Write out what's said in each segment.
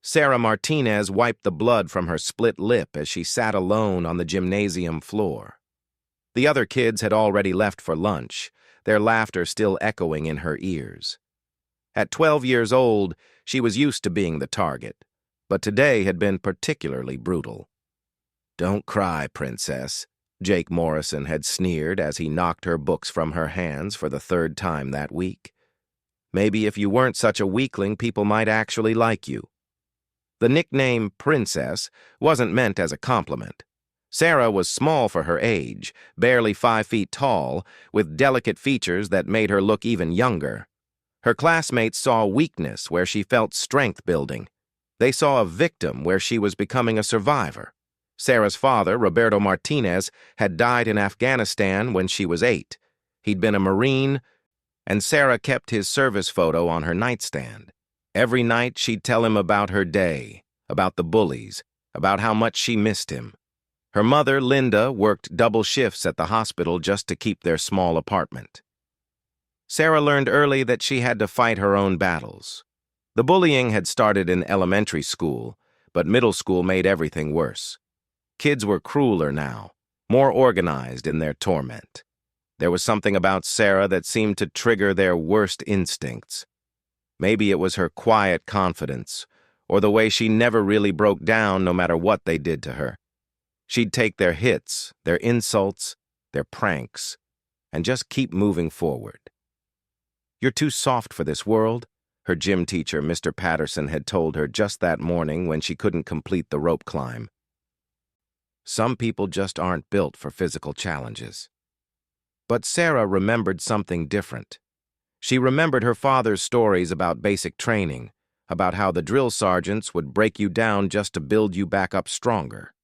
Sarah Martinez wiped the blood from her split lip as she sat alone on the gymnasium floor. The other kids had already left for lunch, their laughter still echoing in her ears. At 12 years old, she was used to being the target, but today had been particularly brutal. "Don't cry, princess," Jake Morrison had sneered as he knocked her books from her hands for the third time that week. "Maybe if you weren't such a weakling, people might actually like you." The nickname Princess wasn't meant as a compliment. Sarah was small for her age, barely 5 feet tall, with delicate features that made her look even younger. Her classmates saw weakness where she felt strength building. They saw a victim where she was becoming a survivor. Sarah's father, Roberto Martinez, had died in Afghanistan when she was 8. He'd been a Marine, and Sarah kept his service photo on her nightstand. Every night she'd tell him about her day, about the bullies, about how much she missed him. Her mother, Linda, worked double shifts at the hospital just to keep their small apartment. Sarah learned early that she had to fight her own battles. The bullying had started in elementary school, but middle school made everything worse. Kids were crueler now, more organized in their torment. There was something about Sarah that seemed to trigger their worst instincts. Maybe it was her quiet confidence, or the way she never really broke down no matter what they did to her. She'd take their hits, their insults, their pranks, and just keep moving forward. "You're too soft for this world," her gym teacher, Mr. Patterson, had told her just that morning when she couldn't complete the rope climb. Some people just aren't built for physical challenges. But Sarah remembered something different. She remembered her father's stories about basic training, about how the drill sergeants would break you down just to build you back up stronger.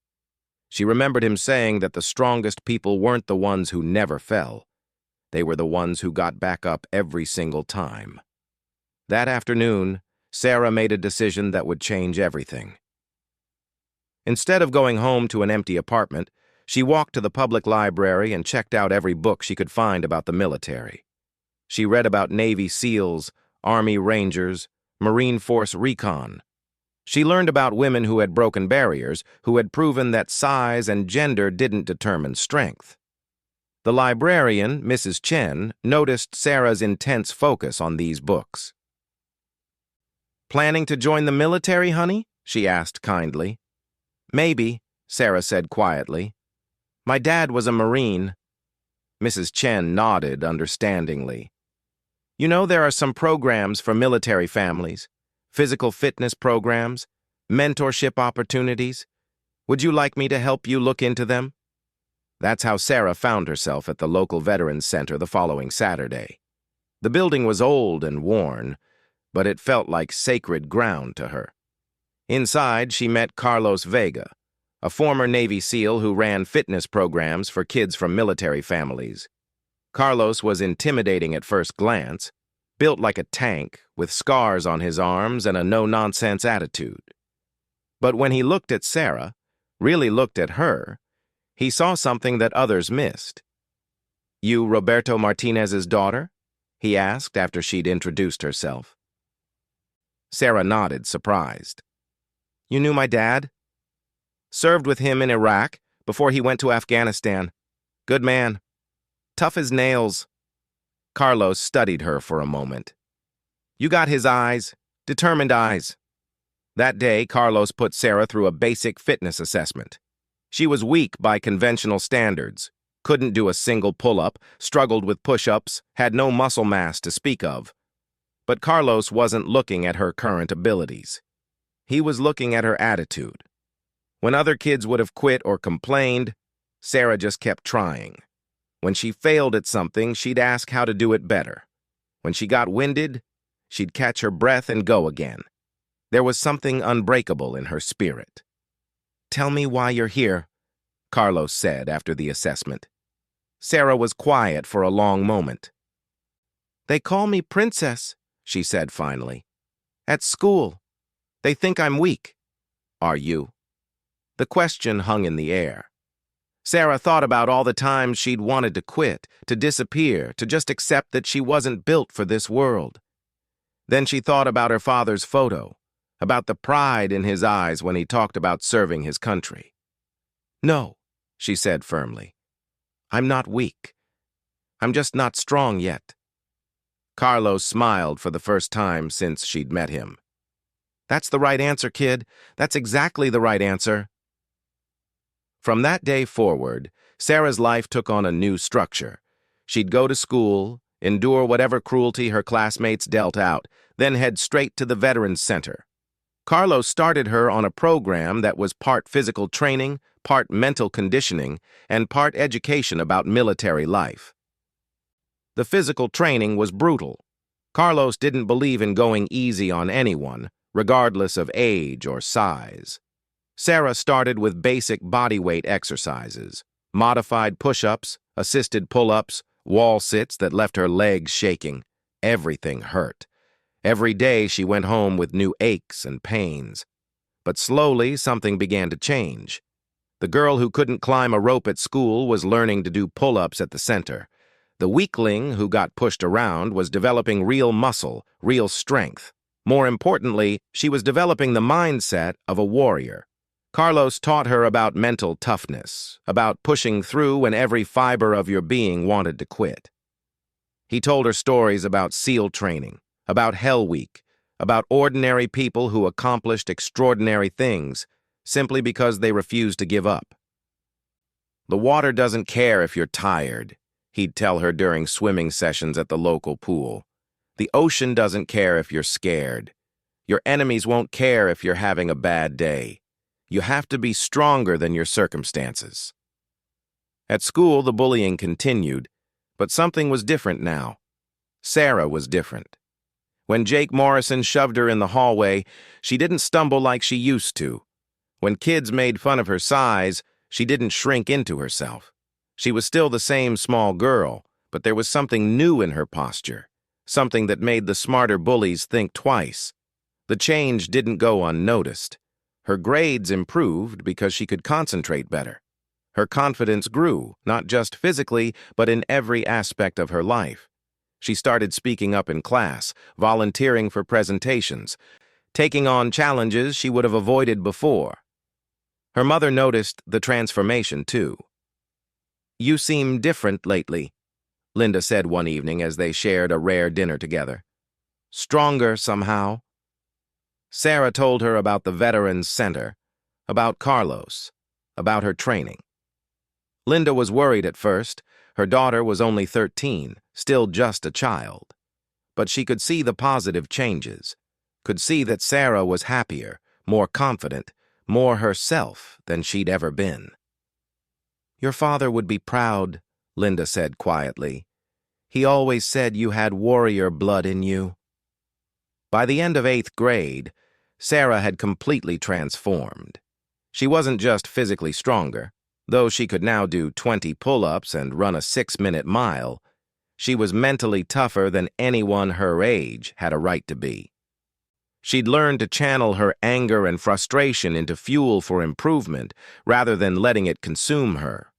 She remembered him saying that the strongest people weren't the ones who never fell. They were the ones who got back up every single time. That afternoon, Sarah made a decision that would change everything. Instead of going home to an empty apartment, she walked to the public library and checked out every book she could find about the military. She read about Navy SEALs, Army Rangers, Marine Force Recon. She learned about women who had broken barriers, who had proven that size and gender didn't determine strength. The librarian, Mrs. Chen, noticed Sarah's intense focus on these books. "Planning to join the military, honey?" she asked kindly. "Maybe," Sarah said quietly. "My dad was a Marine." Mrs. Chen nodded understandingly. "You know, there are some programs for military families, physical fitness programs, mentorship opportunities. Would you like me to help you look into them?" That's how Sarah found herself at the local Veterans Center the following Saturday. The building was old and worn, but it felt like sacred ground to her. Inside, she met Carlos Vega, a former Navy SEAL who ran fitness programs for kids from military families. Carlos was intimidating at first glance, built like a tank, with scars on his arms and a no-nonsense attitude. But when he looked at Sarah, really looked at her, he saw something that others missed. "You Roberto Martinez's daughter?" he asked after she'd introduced herself. Sarah nodded, surprised. "You knew my dad?" "Served with him in Iraq before he went to Afghanistan. Good man. Tough as nails." Carlos studied her for a moment. "You got his eyes, determined eyes." That day, Carlos put Sarah through a basic fitness assessment. She was weak by conventional standards, couldn't do a single pull-up, struggled with push-ups, had no muscle mass to speak of. But Carlos wasn't looking at her current abilities. He was looking at her attitude. When other kids would have quit or complained, Sarah just kept trying. When she failed at something, she'd ask how to do it better. When she got winded, she'd catch her breath and go again. There was something unbreakable in her spirit. "Tell me why you're here," Carlos said after the assessment. Sarah was quiet for a long moment. "They call me Princess," she said finally. "At school. They think I'm weak." "Are you?" The question hung in the air. Sarah thought about all the times she'd wanted to quit, to disappear, to just accept that she wasn't built for this world. Then she thought about her father's photo, about the pride in his eyes when he talked about serving his country. "No," she said firmly. "I'm not weak. I'm just not strong yet." Carlos smiled for the first time since she'd met him. "That's the right answer, kid. That's exactly the right answer." From that day forward, Sarah's life took on a new structure. She'd go to school, endure whatever cruelty her classmates dealt out, then head straight to the Veterans Center. Carlos started her on a program that was part physical training, part mental conditioning, and part education about military life. The physical training was brutal. Carlos didn't believe in going easy on anyone, regardless of age or size. Sarah started with basic bodyweight exercises, modified push-ups, assisted pull-ups, wall sits that left her legs shaking. Everything hurt. Every day she went home with new aches and pains. But slowly something began to change. The girl who couldn't climb a rope at school was learning to do pull-ups at the center. The weakling who got pushed around was developing real muscle, real strength. More importantly, she was developing the mindset of a warrior. Carlos taught her about mental toughness, about pushing through when every fiber of your being wanted to quit. He told her stories about SEAL training, about Hell Week, about ordinary people who accomplished extraordinary things simply because they refused to give up. "The water doesn't care if you're tired," he'd tell her during swimming sessions at the local pool. "The ocean doesn't care if you're scared. Your enemies won't care if you're having a bad day. You have to be stronger than your circumstances." At school, the bullying continued, but something was different now. Sarah was different. When Jake Morrison shoved her in the hallway, she didn't stumble like she used to. When kids made fun of her size, she didn't shrink into herself. She was still the same small girl, but there was something new in her posture, something that made the smarter bullies think twice. The change didn't go unnoticed. Her grades improved because she could concentrate better. Her confidence grew, not just physically, but in every aspect of her life. She started speaking up in class, volunteering for presentations, taking on challenges she would have avoided before. Her mother noticed the transformation, too. "You seem different lately," Linda said one evening as they shared a rare dinner together. "Stronger somehow." Sarah told her about the Veterans Center, about Carlos, about her training. Linda was worried at first. Her daughter was only 13, still just a child. But she could see the positive changes, could see that Sarah was happier, more confident, more herself than she'd ever been. "Your father would be proud," Linda said quietly. "He always said you had warrior blood in you." By the end of 8th grade, Sarah had completely transformed. She wasn't just physically stronger. Though she could now do 20 pull-ups and run a 6-minute mile, she was mentally tougher than anyone her age had a right to be. She'd learned to channel her anger and frustration into fuel for improvement rather than letting it consume her.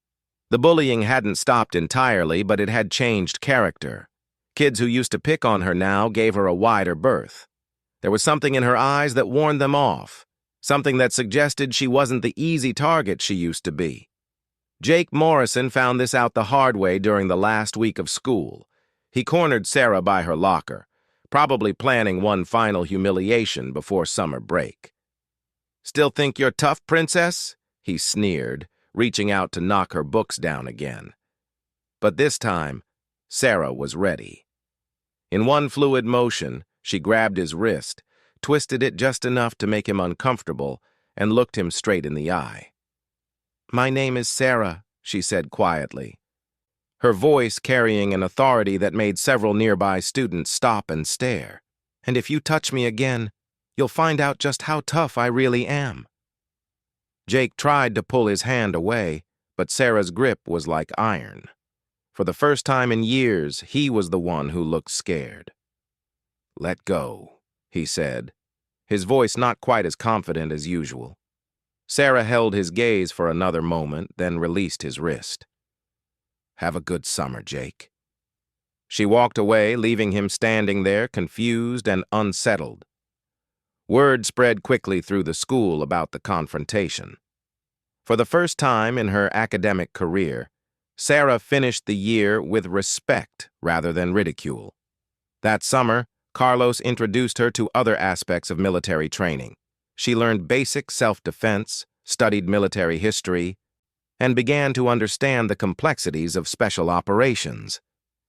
The bullying hadn't stopped entirely, but it had changed character. Kids who used to pick on her now gave her a wider berth. There was something in her eyes that warned them off, something that suggested she wasn't the easy target she used to be. Jake Morrison found this out the hard way during the last week of school. He cornered Sarah by her locker, probably planning one final humiliation before summer break. "Still think you're tough, princess?" he sneered, reaching out to knock her books down again. But this time, Sarah was ready. In one fluid motion, she grabbed his wrist, twisted it just enough to make him uncomfortable, and looked him straight in the eye. "My name is Sarah," she said quietly, her voice carrying an authority that made several nearby students stop and stare. "And if you touch me again, you'll find out just how tough I really am." Jake tried to pull his hand away, but Sarah's grip was like iron. For the first time in years, he was the one who looked scared. "Let go," he said, his voice not quite as confident as usual. Sarah held his gaze for another moment, then released his wrist. "Have a good summer, Jake." She walked away, leaving him standing there, confused and unsettled. Word spread quickly through the school about the confrontation. For the first time in her academic career, Sarah finished the year with respect rather than ridicule. That summer, Carlos introduced her to other aspects of military training. She learned basic self-defense, studied military history, and began to understand the complexities of special operations.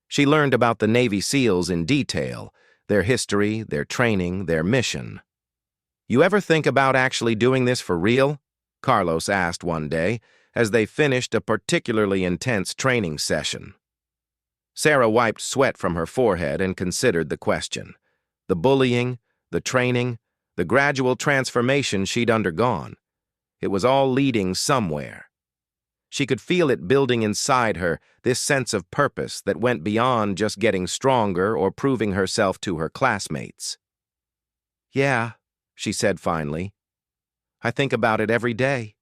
She learned about the Navy SEALs in detail, their history, their training, their mission. "You ever think about actually doing this for real?" Carlos asked one day, as they finished a particularly intense training session. Sarah wiped sweat from her forehead and considered the question. The bullying, the training, the gradual transformation she'd undergone. It was all leading somewhere. She could feel it building inside her, this sense of purpose that went beyond just getting stronger or proving herself to her classmates. "Yeah," she said finally. "I think about it every day."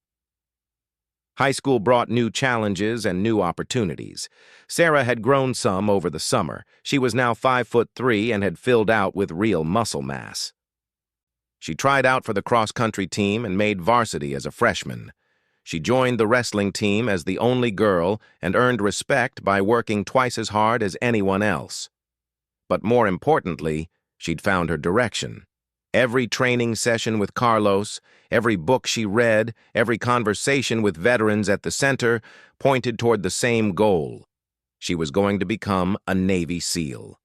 High school brought new challenges and new opportunities. Sarah had grown some over the summer. She was now 5'3" and had filled out with real muscle mass. She tried out for the cross-country team and made varsity as a freshman. She joined the wrestling team as the only girl and earned respect by working twice as hard as anyone else. But more importantly, she'd found her direction. Every training session with Carlos, every book she read, every conversation with veterans at the center pointed toward the same goal. She was going to become a Navy SEAL.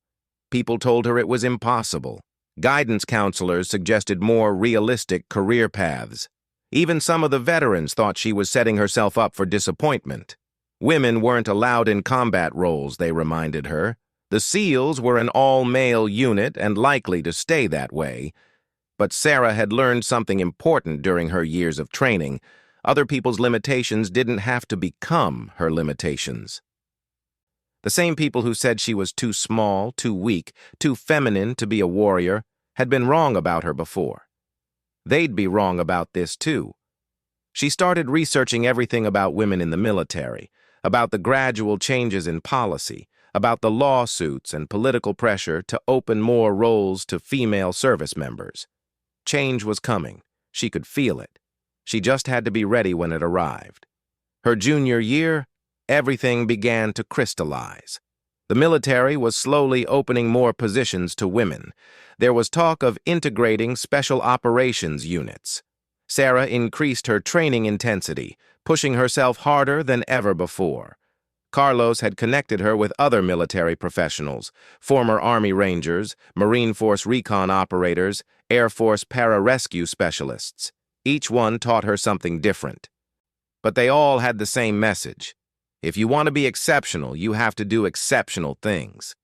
People told her it was impossible. Guidance counselors suggested more realistic career paths. Even some of the veterans thought she was setting herself up for disappointment. Women weren't allowed in combat roles, they reminded her. The SEALs were an all-male unit and likely to stay that way. But Sarah had learned something important during her years of training. Other people's limitations didn't have to become her limitations. The same people who said she was too small, too weak, too feminine to be a warrior had been wrong about her before. They'd be wrong about this too. She started researching everything about women in the military, about the gradual changes in policy, about the lawsuits and political pressure to open more roles to female service members. Change was coming. She could feel it. She just had to be ready when it arrived. Her junior year, everything began to crystallize. The military was slowly opening more positions to women. There was talk of integrating special operations units. Sarah increased her training intensity, pushing herself harder than ever before. Carlos had connected her with other military professionals, former Army Rangers, Marine Force recon operators, Air Force pararescue specialists. Each one taught her something different. But they all had the same message. If you want to be exceptional, you have to do exceptional things.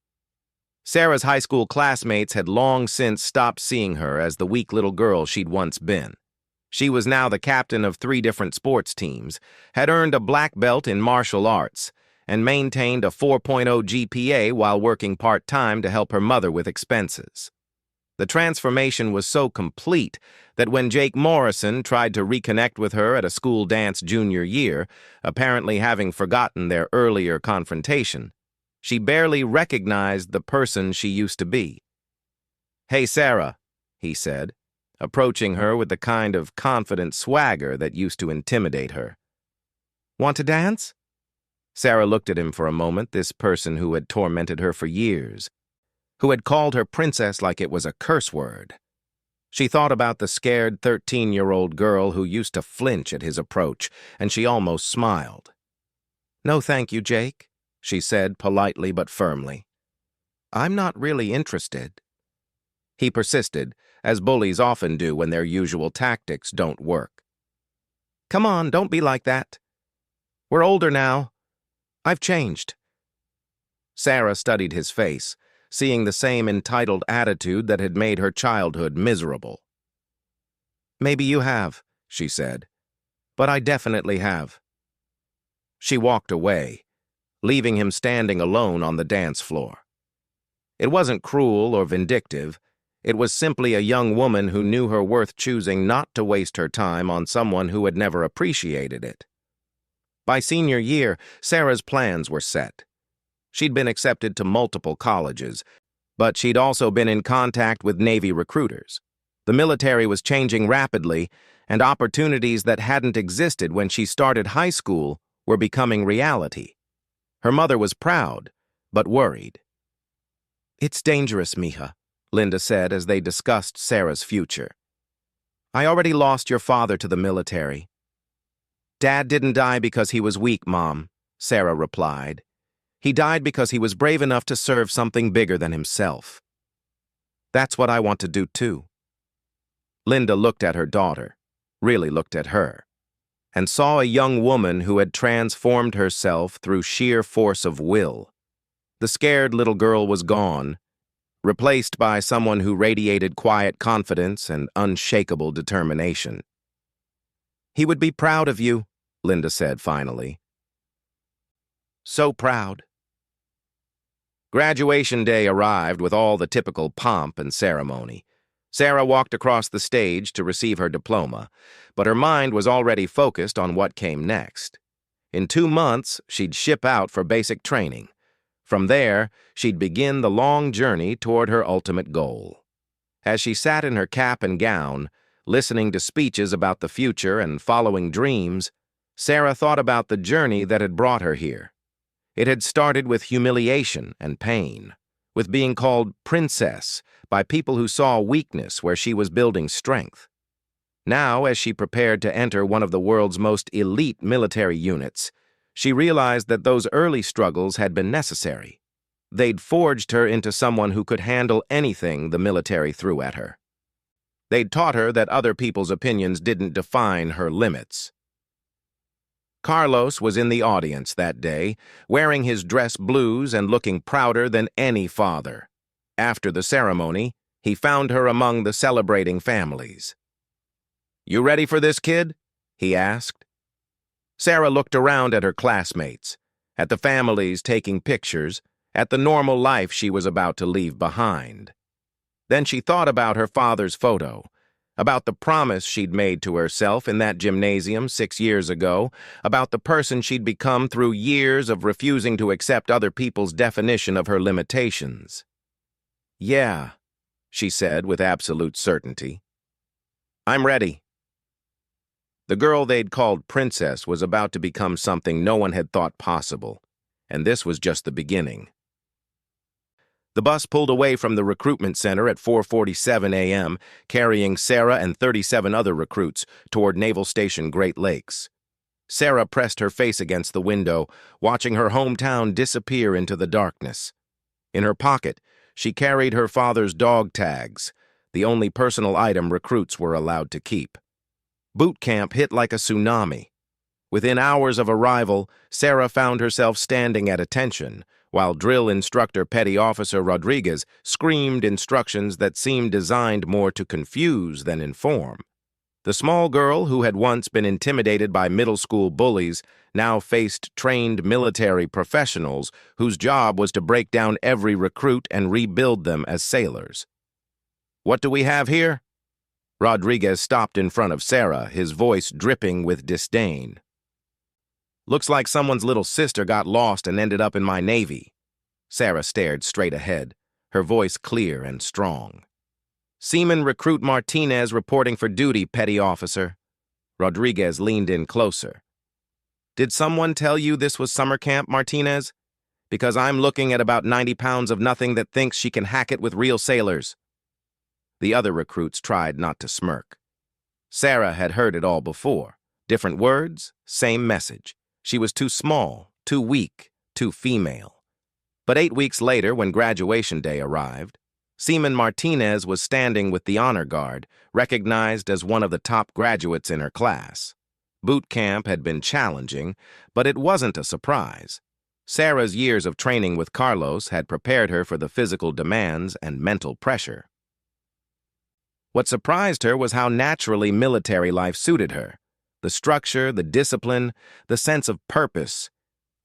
Sarah's high school classmates had long since stopped seeing her as the weak little girl she'd once been. She was now the captain of 3 different sports teams, had earned a black belt in martial arts, and maintained a 4.0 GPA while working part-time to help her mother with expenses. The transformation was so complete that when Jake Morrison tried to reconnect with her at a school dance junior year, apparently having forgotten their earlier confrontation, she barely recognized the person she used to be. "Hey, Sarah," he said, approaching her with the kind of confident swagger that used to intimidate her. "Want to dance?" Sarah looked at him for a moment, this person who had tormented her for years, who had called her princess like it was a curse word. She thought about the scared 13-year-old girl who used to flinch at his approach, and she almost smiled. "No, thank you, Jake," she said politely but firmly. "I'm not really interested." He persisted, as bullies often do when their usual tactics don't work. "Come on, don't be like that. We're older now. I've changed." Sarah studied his face, seeing the same entitled attitude that had made her childhood miserable. "Maybe you have," she said, "but I definitely have." She walked away, leaving him standing alone on the dance floor. It wasn't cruel or vindictive. It was simply a young woman who knew her worth choosing not to waste her time on someone who had never appreciated it. By senior year, Sarah's plans were set. She'd been accepted to multiple colleges, but she'd also been in contact with Navy recruiters. The military was changing rapidly, and opportunities that hadn't existed when she started high school were becoming reality. Her mother was proud, but worried. "It's dangerous, Mija," Linda said as they discussed Sarah's future. "I already lost your father to the military." "Dad didn't die because he was weak, Mom," Sarah replied. "He died because he was brave enough to serve something bigger than himself. That's what I want to do too." Linda looked at her daughter, really looked at her, and saw a young woman who had transformed herself through sheer force of will. The scared little girl was gone, replaced by someone who radiated quiet confidence and unshakable determination. "He would be proud of you," Linda said finally. "So proud." Graduation day arrived with all the typical pomp and ceremony. Sarah walked across the stage to receive her diploma, but her mind was already focused on what came next. In 2 months, she'd ship out for basic training. From there, she'd begin the long journey toward her ultimate goal. As she sat in her cap and gown, listening to speeches about the future and following dreams, Sarah thought about the journey that had brought her here. It had started with humiliation and pain, with being called princess by people who saw weakness where she was building strength. Now, as she prepared to enter one of the world's most elite military units, she realized that those early struggles had been necessary. They'd forged her into someone who could handle anything the military threw at her. They'd taught her that other people's opinions didn't define her limits. Carlos was in the audience that day, wearing his dress blues and looking prouder than any father. After the ceremony, he found her among the celebrating families. "You ready for this, kid?" he asked. Sarah looked around at her classmates, at the families taking pictures, at the normal life she was about to leave behind. Then she thought about her father's photo, about the promise she'd made to herself in that gymnasium 6 years ago, about the person she'd become through years of refusing to accept other people's definition of her limitations. "Yeah," she said with absolute certainty. "I'm ready." The girl they'd called Princess was about to become something no one had thought possible, and this was just the beginning. The bus pulled away from the recruitment center at 4:47 a.m., carrying Sarah and 37 other recruits toward Naval Station Great Lakes. Sarah pressed her face against the window, watching her hometown disappear into the darkness. In her pocket, she carried her father's dog tags, the only personal item recruits were allowed to keep. Boot camp hit like a tsunami. Within hours of arrival, Sarah found herself standing at attention, while drill instructor Petty Officer Rodriguez screamed instructions that seemed designed more to confuse than inform. The small girl who had once been intimidated by middle school bullies now faced trained military professionals whose job was to break down every recruit and rebuild them as sailors. "What do we have here?" Rodriguez stopped in front of Sarah, his voice dripping with disdain. "Looks like someone's little sister got lost and ended up in my Navy." Sarah stared straight ahead, her voice clear and strong. "Seaman Recruit Martinez reporting for duty, Petty Officer." Rodriguez leaned in closer. "Did someone tell you this was summer camp, Martinez? Because I'm looking at about 90 pounds of nothing that thinks she can hack it with real sailors." The other recruits tried not to smirk. Sarah had heard it all before. Different words, same message. She was too small, too weak, too female. But 8 weeks later, when graduation day arrived, Seaman Martinez was standing with the honor guard, recognized as one of the top graduates in her class. Boot camp had been challenging, but it wasn't a surprise. Sarah's years of training with Carlos had prepared her for the physical demands and mental pressure. What surprised her was how naturally military life suited her. The structure, the discipline, the sense of purpose.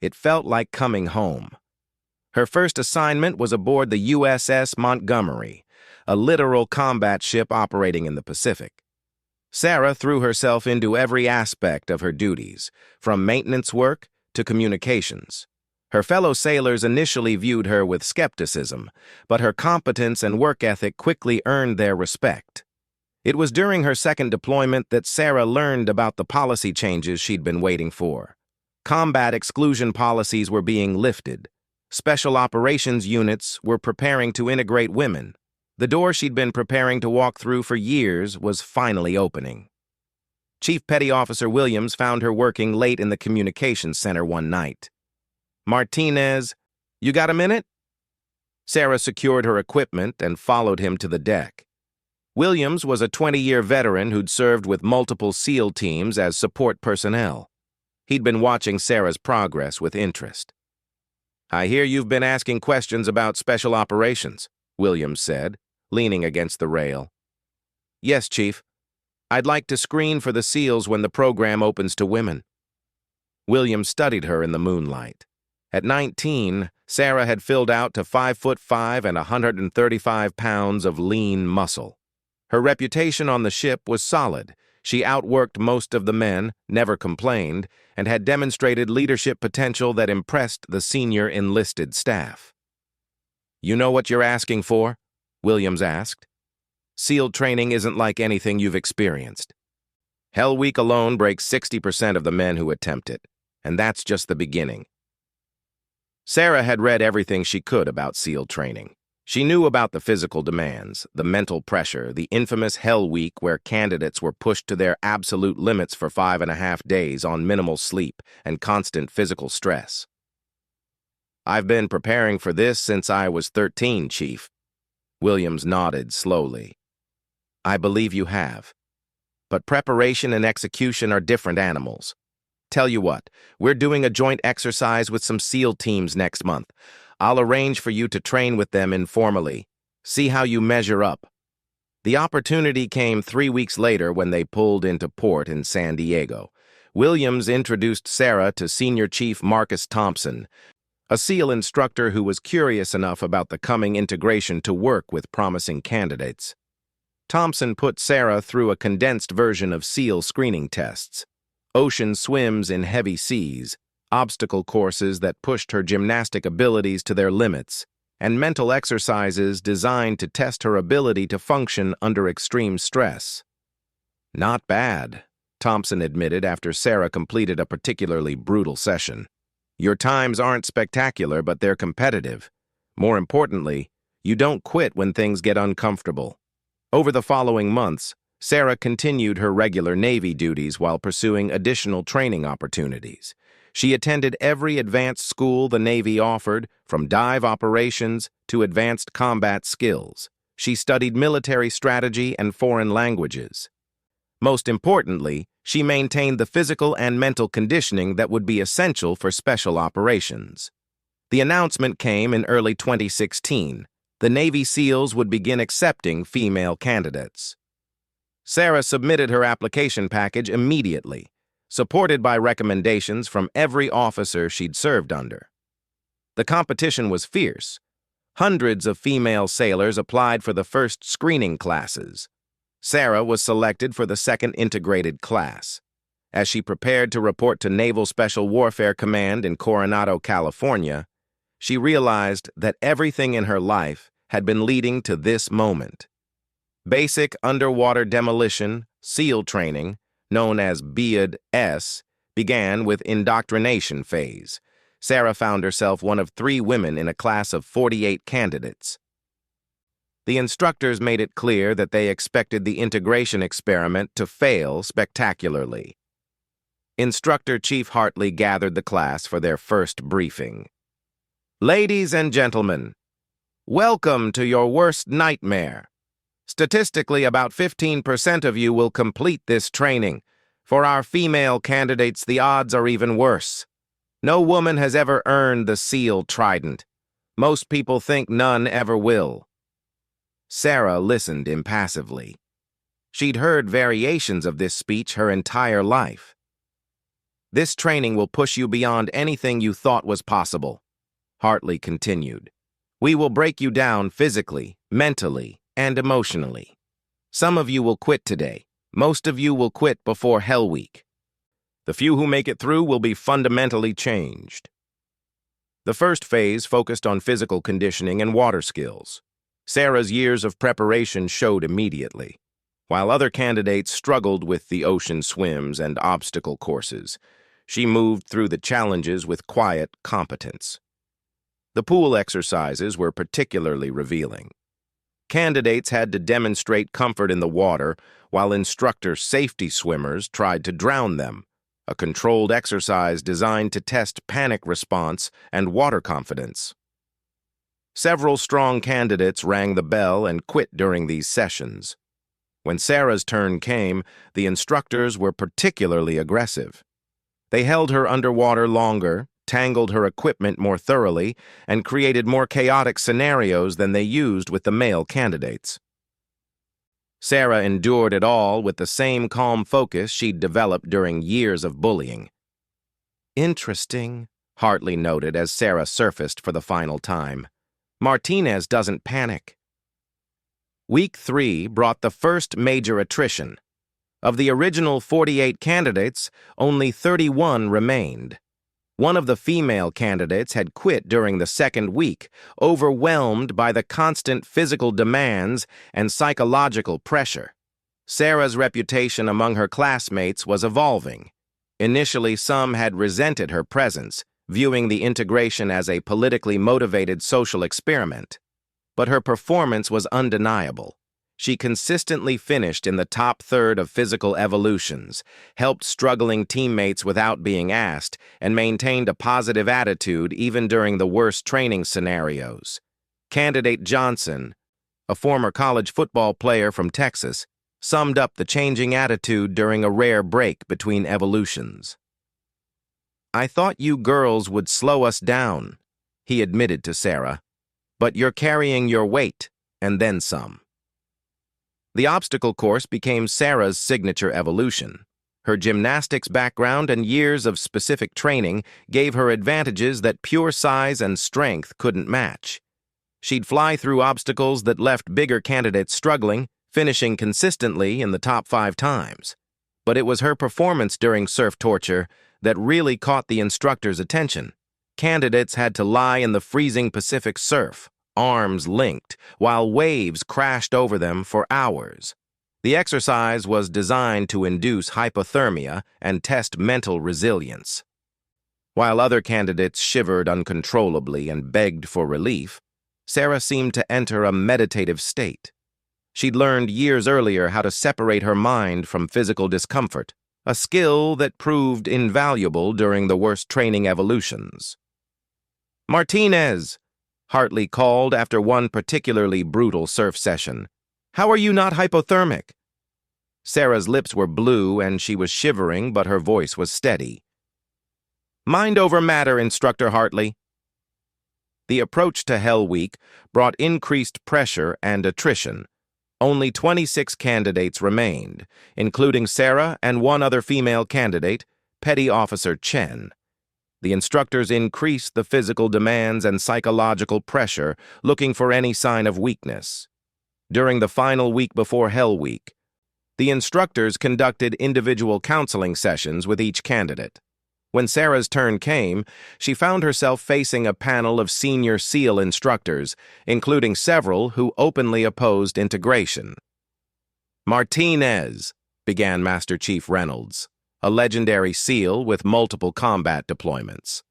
It felt like coming home. Her first assignment was aboard the USS Montgomery, a literal combat ship operating in the Pacific. Sarah threw herself into every aspect of her duties, from maintenance work to communications. Her fellow sailors initially viewed her with skepticism, but her competence and work ethic quickly earned their respect. It was during her second deployment that Sarah learned about the policy changes she'd been waiting for. Combat exclusion policies were being lifted. Special operations units were preparing to integrate women. The door she'd been preparing to walk through for years was finally opening. Chief Petty Officer Williams found her working late in the communications center one night. "Martinez, you got a minute?" Sarah secured her equipment and followed him to the deck. Williams was a 20-year veteran who'd served with multiple SEAL teams as support personnel. He'd been watching Sarah's progress with interest. "I hear you've been asking questions about special operations," Williams said, leaning against the rail. "Yes, Chief. I'd like to screen for the SEALs when the program opens to women." Williams studied her in the moonlight. At 19, Sarah had filled out to 5'5" and 135 pounds of lean muscle. Her reputation on the ship was solid. She outworked most of the men, never complained, and had demonstrated leadership potential that impressed the senior enlisted staff. "You know what you're asking for?" Williams asked. "SEAL training isn't like anything you've experienced. Hell Week alone breaks 60% of the men who attempt it, and that's just the beginning." Sarah had read everything she could about SEAL training. She knew about the physical demands, the mental pressure, the infamous Hell Week where candidates were pushed to their absolute limits for 5.5 days on minimal sleep and constant physical stress. "I've been preparing for this since I was 13, Chief." Williams nodded slowly. "I believe you have. But preparation and execution are different animals. Tell you what, we're doing a joint exercise with some SEAL teams next month. I'll arrange for you to train with them informally. See how you measure up." The opportunity came 3 weeks later when they pulled into port in San Diego. Williams introduced Sarah to Senior Chief Marcus Thompson, a SEAL instructor who was curious enough about the coming integration to work with promising candidates. Thompson put Sarah through a condensed version of SEAL screening tests: ocean swims in heavy seas, obstacle courses that pushed her gymnastic abilities to their limits, and mental exercises designed to test her ability to function under extreme stress. "Not bad," Thompson admitted after Sarah completed a particularly brutal session. "Your times aren't spectacular, but they're competitive. More importantly, you don't quit when things get uncomfortable." Over the following months, Sarah continued her regular Navy duties while pursuing additional training opportunities. She attended every advanced school the Navy offered, from dive operations to advanced combat skills. She studied military strategy and foreign languages. Most importantly, she maintained the physical and mental conditioning that would be essential for special operations. The announcement came in early 2016. The Navy SEALs would begin accepting female candidates. Sarah submitted her application package immediately, supported by recommendations from every officer she'd served under. The competition was fierce. Hundreds of female sailors applied for the first screening classes. Sarah was selected for the second integrated class. As she prepared to report to Naval Special Warfare Command in Coronado, California, she realized that everything in her life had been leading to this moment. Basic underwater demolition, SEAL training, known as BIAD-S, began with indoctrination phase. Sarah found herself one of 3 women in a class of 48 candidates. The instructors made it clear that they expected the integration experiment to fail spectacularly. Instructor Chief Hartley gathered the class for their first briefing. "Ladies and gentlemen, welcome to your worst nightmare. Statistically, about 15% of you will complete this training. For our female candidates, the odds are even worse. No woman has ever earned the SEAL trident. Most people think none ever will." Sarah listened impassively. She'd heard variations of this speech her entire life. "This training will push you beyond anything you thought was possible," Hartley continued. "We will break you down physically, mentally, and emotionally. Some of you will quit today. Most of you will quit before Hell Week. The few who make it through will be fundamentally changed." The first phase focused on physical conditioning and water skills. Sarah's years of preparation showed immediately. While other candidates struggled with the ocean swims and obstacle courses, she moved through the challenges with quiet competence. The pool exercises were particularly revealing. Candidates had to demonstrate comfort in the water, while instructor safety swimmers tried to drown them, a controlled exercise designed to test panic response and water confidence. Several strong candidates rang the bell and quit during these sessions. When Sarah's turn came, the instructors were particularly aggressive. They held her underwater longer, tangled her equipment more thoroughly, and created more chaotic scenarios than they used with the male candidates. Sarah endured it all with the same calm focus she'd developed during years of bullying. "Interesting," Hartley noted as Sarah surfaced for the final time. "Martinez doesn't panic." Week 3 brought the first major attrition. Of the original 48 candidates, only 31 remained. One of the female candidates had quit during the second week, overwhelmed by the constant physical demands and psychological pressure. Sarah's reputation among her classmates was evolving. Initially, some had resented her presence, viewing the integration as a politically motivated social experiment. But her performance was undeniable. She consistently finished in the top third of physical evolutions, helped struggling teammates without being asked, and maintained a positive attitude even during the worst training scenarios. Candidate Johnson, a former college football player from Texas, summed up the changing attitude during a rare break between evolutions. "I thought you girls would slow us down," he admitted to Sarah. "But you're carrying your weight, and then some." The obstacle course became Sarah's signature evolution. Her gymnastics background and years of specific training gave her advantages that pure size and strength couldn't match. She'd fly through obstacles that left bigger candidates struggling, finishing consistently in the top 5 times. But it was her performance during surf torture that really caught the instructor's attention. Candidates had to lie in the freezing Pacific surf, arms linked, while waves crashed over them for hours. The exercise was designed to induce hypothermia and test mental resilience. While other candidates shivered uncontrollably and begged for relief, Sarah seemed to enter a meditative state. She'd learned years earlier how to separate her mind from physical discomfort, a skill that proved invaluable during the worst training evolutions. "Martinez!" Hartley called after one particularly brutal surf session. "How are you not hypothermic?" Sarah's lips were blue and she was shivering, but her voice was steady. "Mind over matter, Instructor Hartley." The approach to Hell Week brought increased pressure and attrition. Only 26 candidates remained, including Sarah and one other female candidate, Petty Officer Chen. The instructors increased the physical demands and psychological pressure, looking for any sign of weakness. During the final week before Hell Week, the instructors conducted individual counseling sessions with each candidate. When Sarah's turn came, she found herself facing a panel of senior SEAL instructors, including several who openly opposed integration. "Martinez," began Master Chief Reynolds, a legendary SEAL with multiple combat deployments.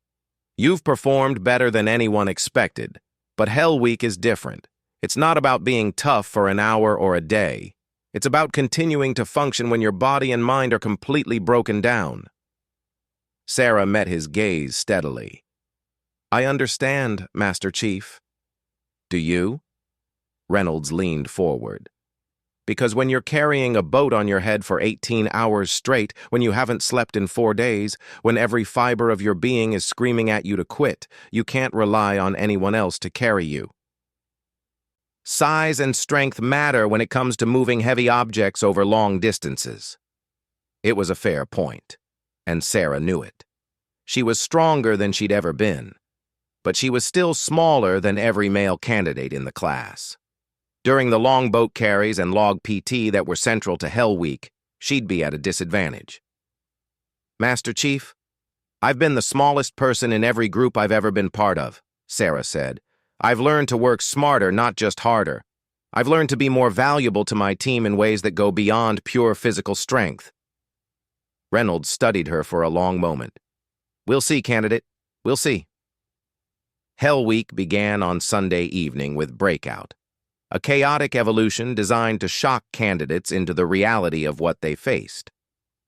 "You've performed better than anyone expected, but Hell Week is different. It's not about being tough for an hour or a day. It's about continuing to function when your body and mind are completely broken down." Sarah met his gaze steadily. "I understand, Master Chief." "Do you?" Reynolds leaned forward. "Because when you're carrying a boat on your head for 18 hours straight, when you haven't slept in 4 days, when every fiber of your being is screaming at you to quit, you can't rely on anyone else to carry you. Size and strength matter when it comes to moving heavy objects over long distances." It was a fair point, and Sarah knew it. She was stronger than she'd ever been, but she was still smaller than every male candidate in the class. During the long boat carries and log PT that were central to Hell Week, she'd be at a disadvantage. "Master Chief, I've been the smallest person in every group I've ever been part of," Sarah said. "I've learned to work smarter, not just harder. I've learned to be more valuable to my team in ways that go beyond pure physical strength. Reynolds studied her for a long moment. We'll see, candidate. We'll see. Hell Week began on Sunday evening with Breakout, a chaotic evolution designed to shock candidates into the reality of what they faced.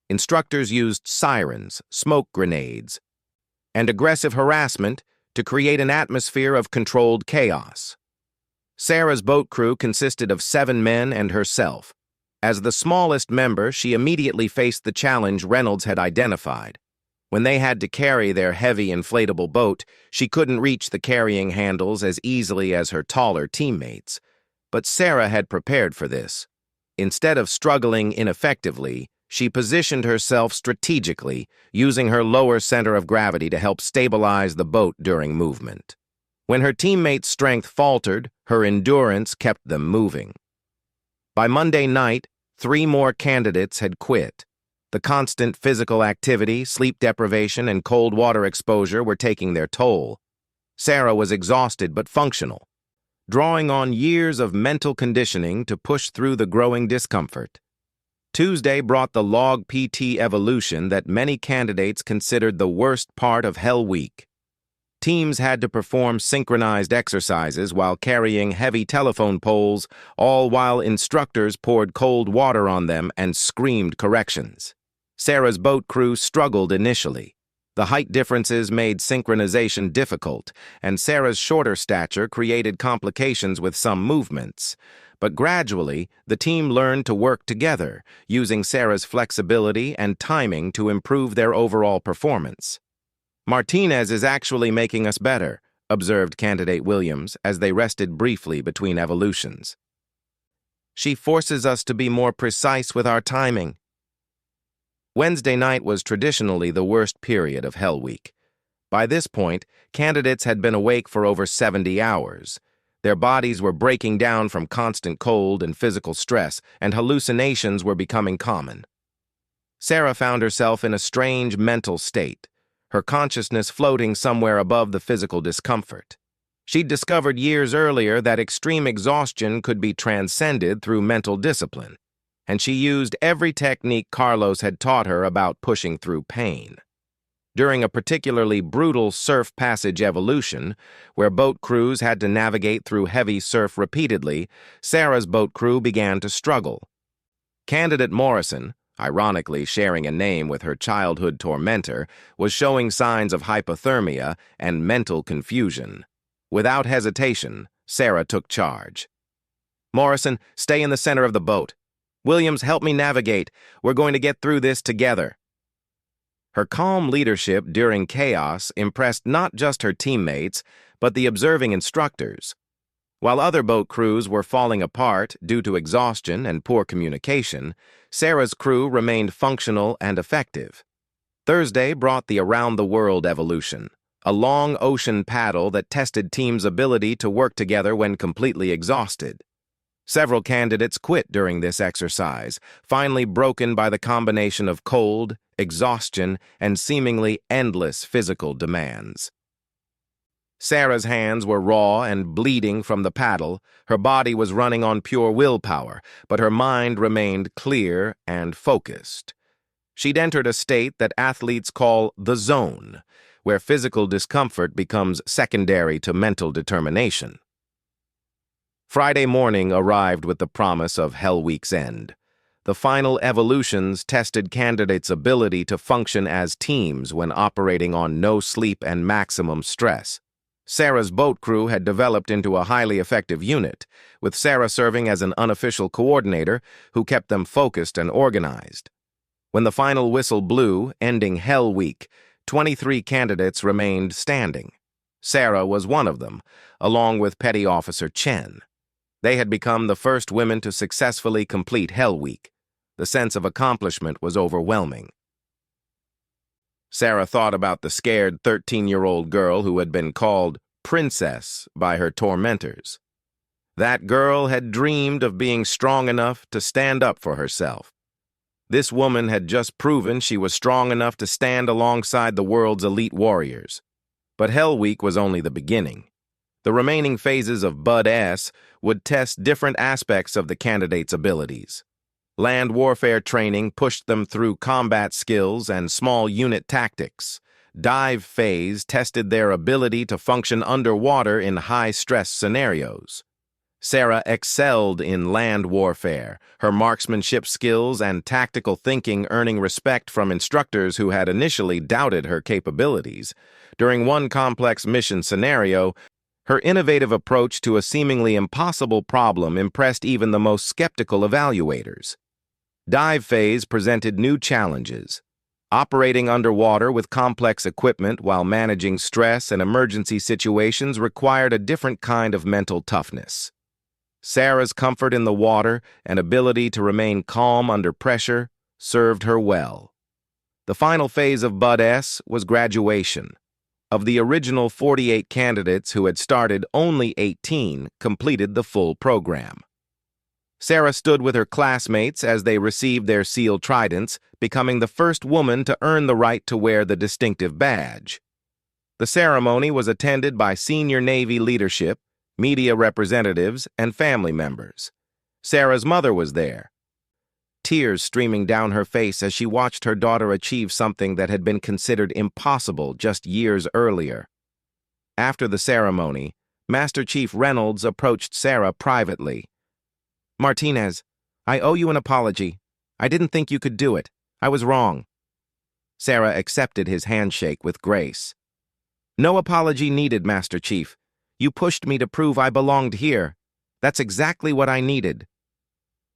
Instructors used sirens, smoke grenades, and aggressive harassment to create an atmosphere of controlled chaos. Sarah's boat crew consisted of 7 men and herself. As the smallest member, she immediately faced the challenge Reynolds had identified. When they had to carry their heavy inflatable boat, she couldn't reach the carrying handles as easily as her taller teammates. But Sarah had prepared for this. Instead of struggling ineffectively, she positioned herself strategically, using her lower center of gravity to help stabilize the boat during movement. When her teammates' strength faltered, her endurance kept them moving. By Monday night, 3 more candidates had quit. The constant physical activity, sleep deprivation, and cold water exposure were taking their toll. Sarah was exhausted but functional, drawing on years of mental conditioning to push through the growing discomfort. Tuesday brought the log PT evolution that many candidates considered the worst part of Hell Week. Teams had to perform synchronized exercises while carrying heavy telephone poles, all while instructors poured cold water on them and screamed corrections. Sarah's boat crew struggled initially. The height differences made synchronization difficult, and Sarah's shorter stature created complications with some movements. But gradually, the team learned to work together, using Sarah's flexibility and timing to improve their overall performance. "Martinez is actually making us better," observed candidate Williams as they rested briefly between evolutions. "She forces us to be more precise with our timing." Wednesday night was traditionally the worst period of Hell Week. By this point, candidates had been awake for over 70 hours. Their bodies were breaking down from constant cold and physical stress, and hallucinations were becoming common. Sarah found herself in a strange mental state, her consciousness floating somewhere above the physical discomfort. She'd discovered years earlier that extreme exhaustion could be transcended through mental discipline, and she used every technique Carlos had taught her about pushing through pain. During a particularly brutal surf passage evolution, where boat crews had to navigate through heavy surf repeatedly, Sarah's boat crew began to struggle. Candidate Morrison, ironically sharing a name with her childhood tormentor, was showing signs of hypothermia and mental confusion. Without hesitation, Sarah took charge. "Morrison, stay in the center of the boat. Williams, help me navigate. We're going to get through this together." Her calm leadership during chaos impressed not just her teammates, but the observing instructors. While other boat crews were falling apart due to exhaustion and poor communication, Sarah's crew remained functional and effective. Thursday brought the around-the-world evolution, a long ocean paddle that tested teams' ability to work together when completely exhausted. Several candidates quit during this exercise, finally broken by the combination of cold, exhaustion, and seemingly endless physical demands. Sarah's hands were raw and bleeding from the paddle. Her body was running on pure willpower, but her mind remained clear and focused. She'd entered a state that athletes call the zone, where physical discomfort becomes secondary to mental determination. Friday morning arrived with the promise of Hell Week's end. The final evolutions tested candidates' ability to function as teams when operating on no sleep and maximum stress. Sarah's boat crew had developed into a highly effective unit, with Sarah serving as an unofficial coordinator who kept them focused and organized. When the final whistle blew, ending Hell Week, 23 candidates remained standing. Sarah was one of them, along with Petty Officer Chen. They had become the first women to successfully complete Hell Week. The sense of accomplishment was overwhelming. Sarah thought about the scared 13-year-old girl who had been called Princess by her tormentors. That girl had dreamed of being strong enough to stand up for herself. This woman had just proven she was strong enough to stand alongside the world's elite warriors. But Hell Week was only the beginning. The remaining phases of Bud S would test different aspects of the candidates' abilities. Land warfare training pushed them through combat skills and small unit tactics. Dive phase tested their ability to function underwater in high-stress scenarios. Sarah excelled in land warfare, her marksmanship skills and tactical thinking earning respect from instructors who had initially doubted her capabilities. During one complex mission scenario, her innovative approach to a seemingly impossible problem impressed even the most skeptical evaluators. Dive phase presented new challenges. Operating underwater with complex equipment while managing stress and emergency situations required a different kind of mental toughness. Sarah's comfort in the water and ability to remain calm under pressure served her well. The final phase of Bud S was graduation. Of the original 48 candidates who had started, only 18 completed the full program. Sarah stood with her classmates as they received their SEAL tridents, becoming the first woman to earn the right to wear the distinctive badge. The ceremony was attended by senior Navy leadership, media representatives, and family members. Sarah's mother was there, tears streaming down her face as she watched her daughter achieve something that had been considered impossible just years earlier. After the ceremony, Master Chief Reynolds approached Sarah privately. "Martinez, I owe you an apology. I didn't think you could do it. I was wrong." Sarah accepted his handshake with grace. "No apology needed, Master Chief. You pushed me to prove I belonged here. That's exactly what I needed."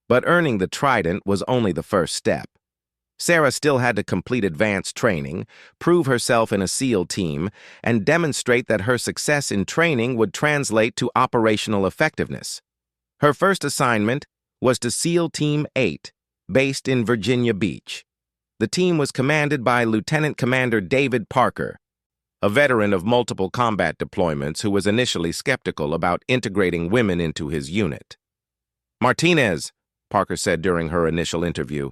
But earning the trident was only the first step. Sarah still had to complete advanced training, prove herself in a SEAL team, and demonstrate that her success in training would translate to operational effectiveness. Her first assignment was to SEAL Team 8, based in Virginia Beach. The team was commanded by Lieutenant Commander David Parker, a veteran of multiple combat deployments who was initially skeptical about integrating women into his unit. "Martinez," Parker said during her initial interview,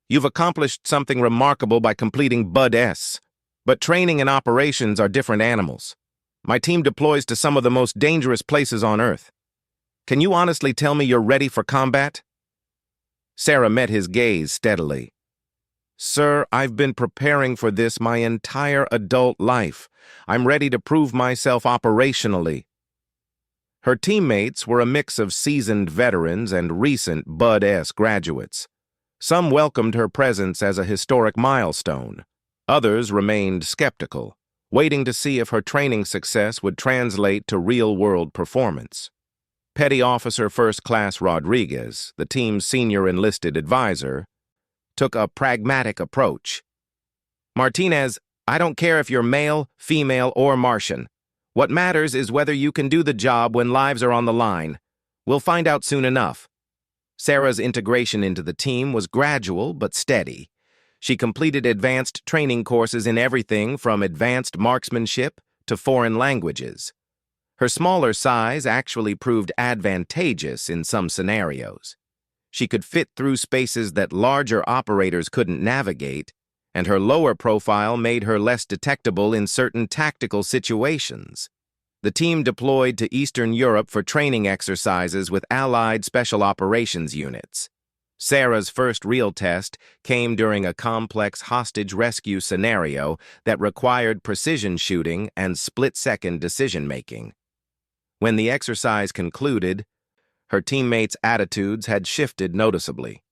"you've accomplished something remarkable by completing Bud S, but training and operations are different animals. My team deploys to some of the most dangerous places on Earth. Can you honestly tell me you're ready for combat?" Sarah met his gaze steadily. "Sir, I've been preparing for this my entire adult life. I'm ready to prove myself operationally." Her teammates were a mix of seasoned veterans and recent Bud S graduates. Some welcomed her presence as a historic milestone. Others remained skeptical, waiting to see if her training success would translate to real-world performance. Petty Officer First Class Rodriguez, the team's senior enlisted advisor, took a pragmatic approach. "Martinez, I don't care if you're male, female, or Martian. What matters is whether you can do the job when lives are on the line. We'll find out soon enough." Sarah's integration into the team was gradual but steady. She completed advanced training courses in everything from advanced marksmanship to foreign languages. Her smaller size actually proved advantageous in some scenarios. She could fit through spaces that larger operators couldn't navigate, and her lower profile made her less detectable in certain tactical situations. The team deployed to Eastern Europe for training exercises with Allied Special Operations units. Sarah's first real test came during a complex hostage rescue scenario that required precision shooting and split-second decision-making. When the exercise concluded, her teammates' attitudes had shifted noticeably.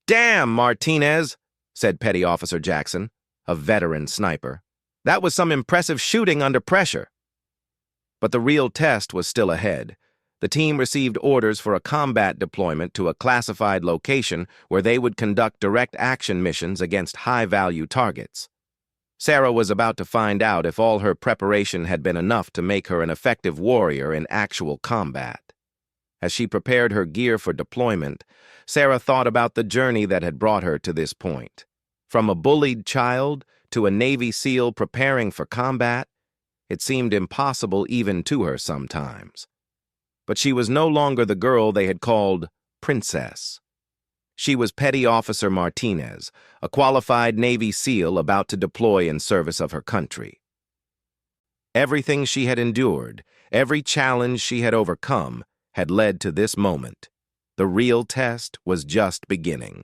"Damn, Martinez," said Petty Officer Jackson, a veteran sniper. "That was some impressive shooting under pressure." But the real test was still ahead. The team received orders for a combat deployment to a classified location where they would conduct direct action missions against high-value targets. Sarah was about to find out if all her preparation had been enough to make her an effective warrior in actual combat. As she prepared her gear for deployment, Sarah thought about the journey that had brought her to this point. From a bullied child to a Navy SEAL preparing for combat, it seemed impossible even to her sometimes. But she was no longer the girl they had called Princess. She was Petty Officer Martinez, a qualified Navy SEAL about to deploy in service of her country. Everything she had endured, every challenge she had overcome, had led to this moment. The real test was just beginning.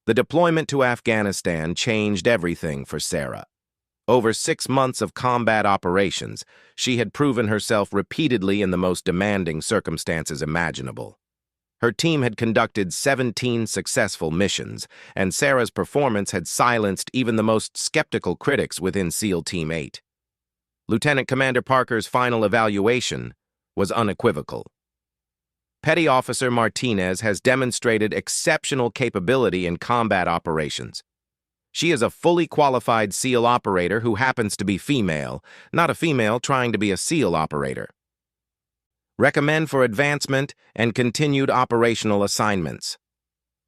The deployment to Afghanistan changed everything for Sarah. Over 6 months of combat operations, she had proven herself repeatedly in the most demanding circumstances imaginable. Her team had conducted 17 successful missions, and Sarah's performance had silenced even the most skeptical critics within SEAL Team 8. Lieutenant Commander Parker's final evaluation was unequivocal. Petty Officer Martinez has demonstrated exceptional capability in combat operations. She is a fully qualified SEAL operator who happens to be female, not a female trying to be a SEAL operator. Recommend for advancement and continued operational assignments.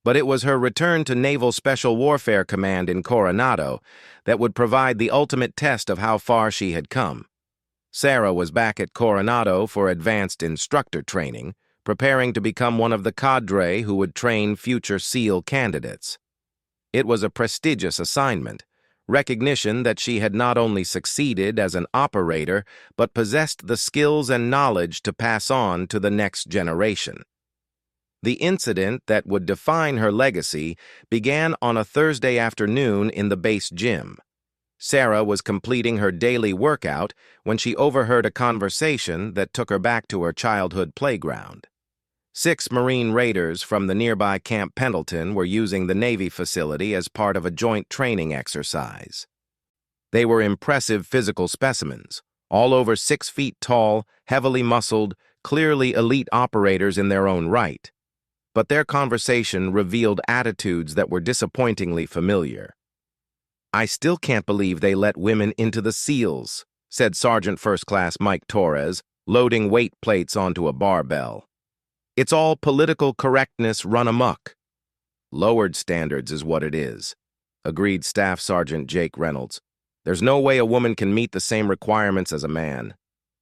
But it was her return to Naval Special Warfare Command in Coronado that would provide the ultimate test of how far she had come. Sarah was back at Coronado for advanced instructor training, preparing to become one of the cadre who would train future SEAL candidates. It was a prestigious assignment, recognition that she had not only succeeded as an operator, but possessed the skills and knowledge to pass on to the next generation. The incident that would define her legacy began on a Thursday afternoon in the base gym. Sarah was completing her daily workout when she overheard a conversation that took her back to her childhood playground. 6 Marine Raiders from the nearby Camp Pendleton were using the Navy facility as part of a joint training exercise. They were impressive physical specimens, all over 6 feet tall, heavily muscled, clearly elite operators in their own right. But their conversation revealed attitudes that were disappointingly familiar. "I still can't believe they let women into the SEALs," said Sergeant First Class Mike Torres, loading weight plates onto a barbell. "It's all political correctness run amok." "Lowered standards is what it is," agreed Staff Sergeant Jake Reynolds. "There's no way a woman can meet the same requirements as a man.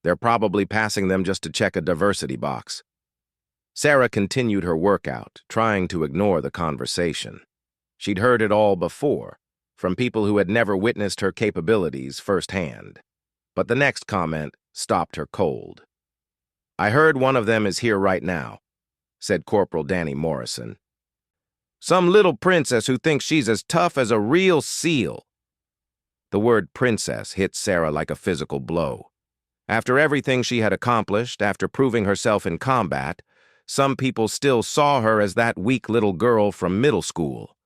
They're probably passing them just to check a diversity box." Sarah continued her workout, trying to ignore the conversation. She'd heard it all before, from people who had never witnessed her capabilities firsthand. But the next comment stopped her cold. "I heard one of them is here right now," said Corporal Danny Morrison. "Some little princess who thinks she's as tough as a real SEAL." The word princess hit Sarah like a physical blow. After everything she had accomplished, after proving herself in combat, some people still saw her as that weak little girl from middle school.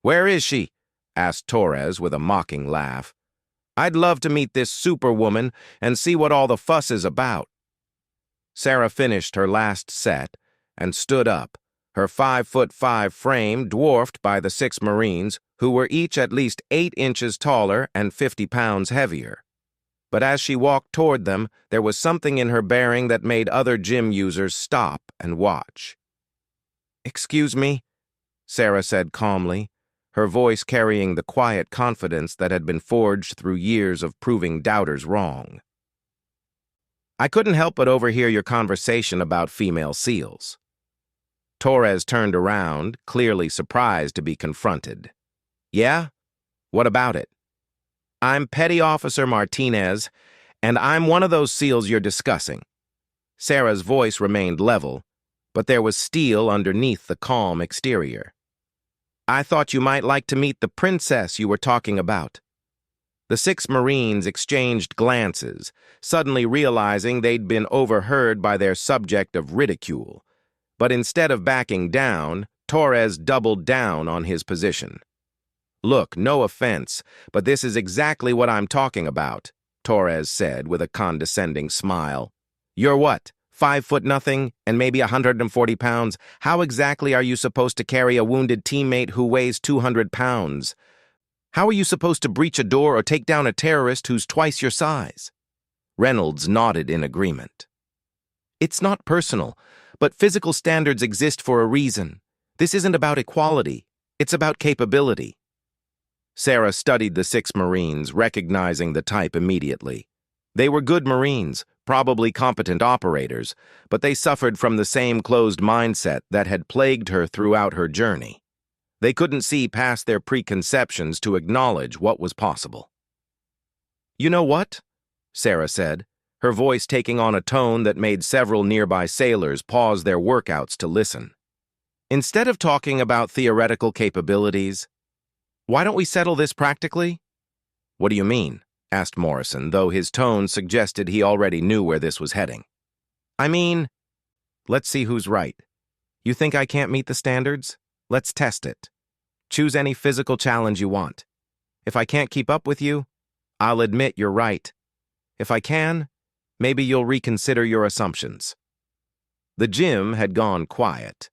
"Where is she?" asked Torres with a mocking laugh. "I'd love to meet this superwoman and see what all the fuss is about." Sarah finished her last set and stood up, her 5'5" frame dwarfed by the 6 Marines, who were each at least 8 inches taller and 50 pounds heavier. But as she walked toward them, there was something in her bearing that made other gym users stop and watch. "Excuse me," Sarah said calmly, her voice carrying the quiet confidence that had been forged through years of proving doubters wrong. "I couldn't help but overhear your conversation about female SEALs." Torres turned around, clearly surprised to be confronted. "Yeah? What about it?" "I'm Petty Officer Martinez, and I'm one of those SEALs you're discussing." Sarah's voice remained level, but there was steel underneath the calm exterior. "I thought you might like to meet the princess you were talking about." The 6 Marines exchanged glances, suddenly realizing they'd been overheard by their subject of ridicule. But instead of backing down, Torres doubled down on his position. "Look, no offense, but this is exactly what I'm talking about," Torres said with a condescending smile. "You're what, 5'0" and maybe 140 pounds? How exactly are you supposed to carry a wounded teammate who weighs 200 pounds? How are you supposed to breach a door or take down a terrorist who's twice your size?" Reynolds nodded in agreement. "It's not personal, but physical standards exist for a reason. This isn't about equality. It's about capability." Sarah studied the 6 Marines, recognizing the type immediately. They were good Marines, probably competent operators, but they suffered from the same closed mindset that had plagued her throughout her journey. They couldn't see past their preconceptions to acknowledge what was possible. "You know what?" Sarah said, her voice taking on a tone that made several nearby sailors pause their workouts to listen. Instead of talking about theoretical capabilities, why don't we settle this practically? What do you mean? Asked Morrison, though his tone suggested he already knew where this was heading. I mean, let's see who's right. You think I can't meet the standards? Let's test it. Choose any physical challenge you want. If I can't keep up with you, I'll admit you're right. If I can, maybe you'll reconsider your assumptions. The gym had gone quiet.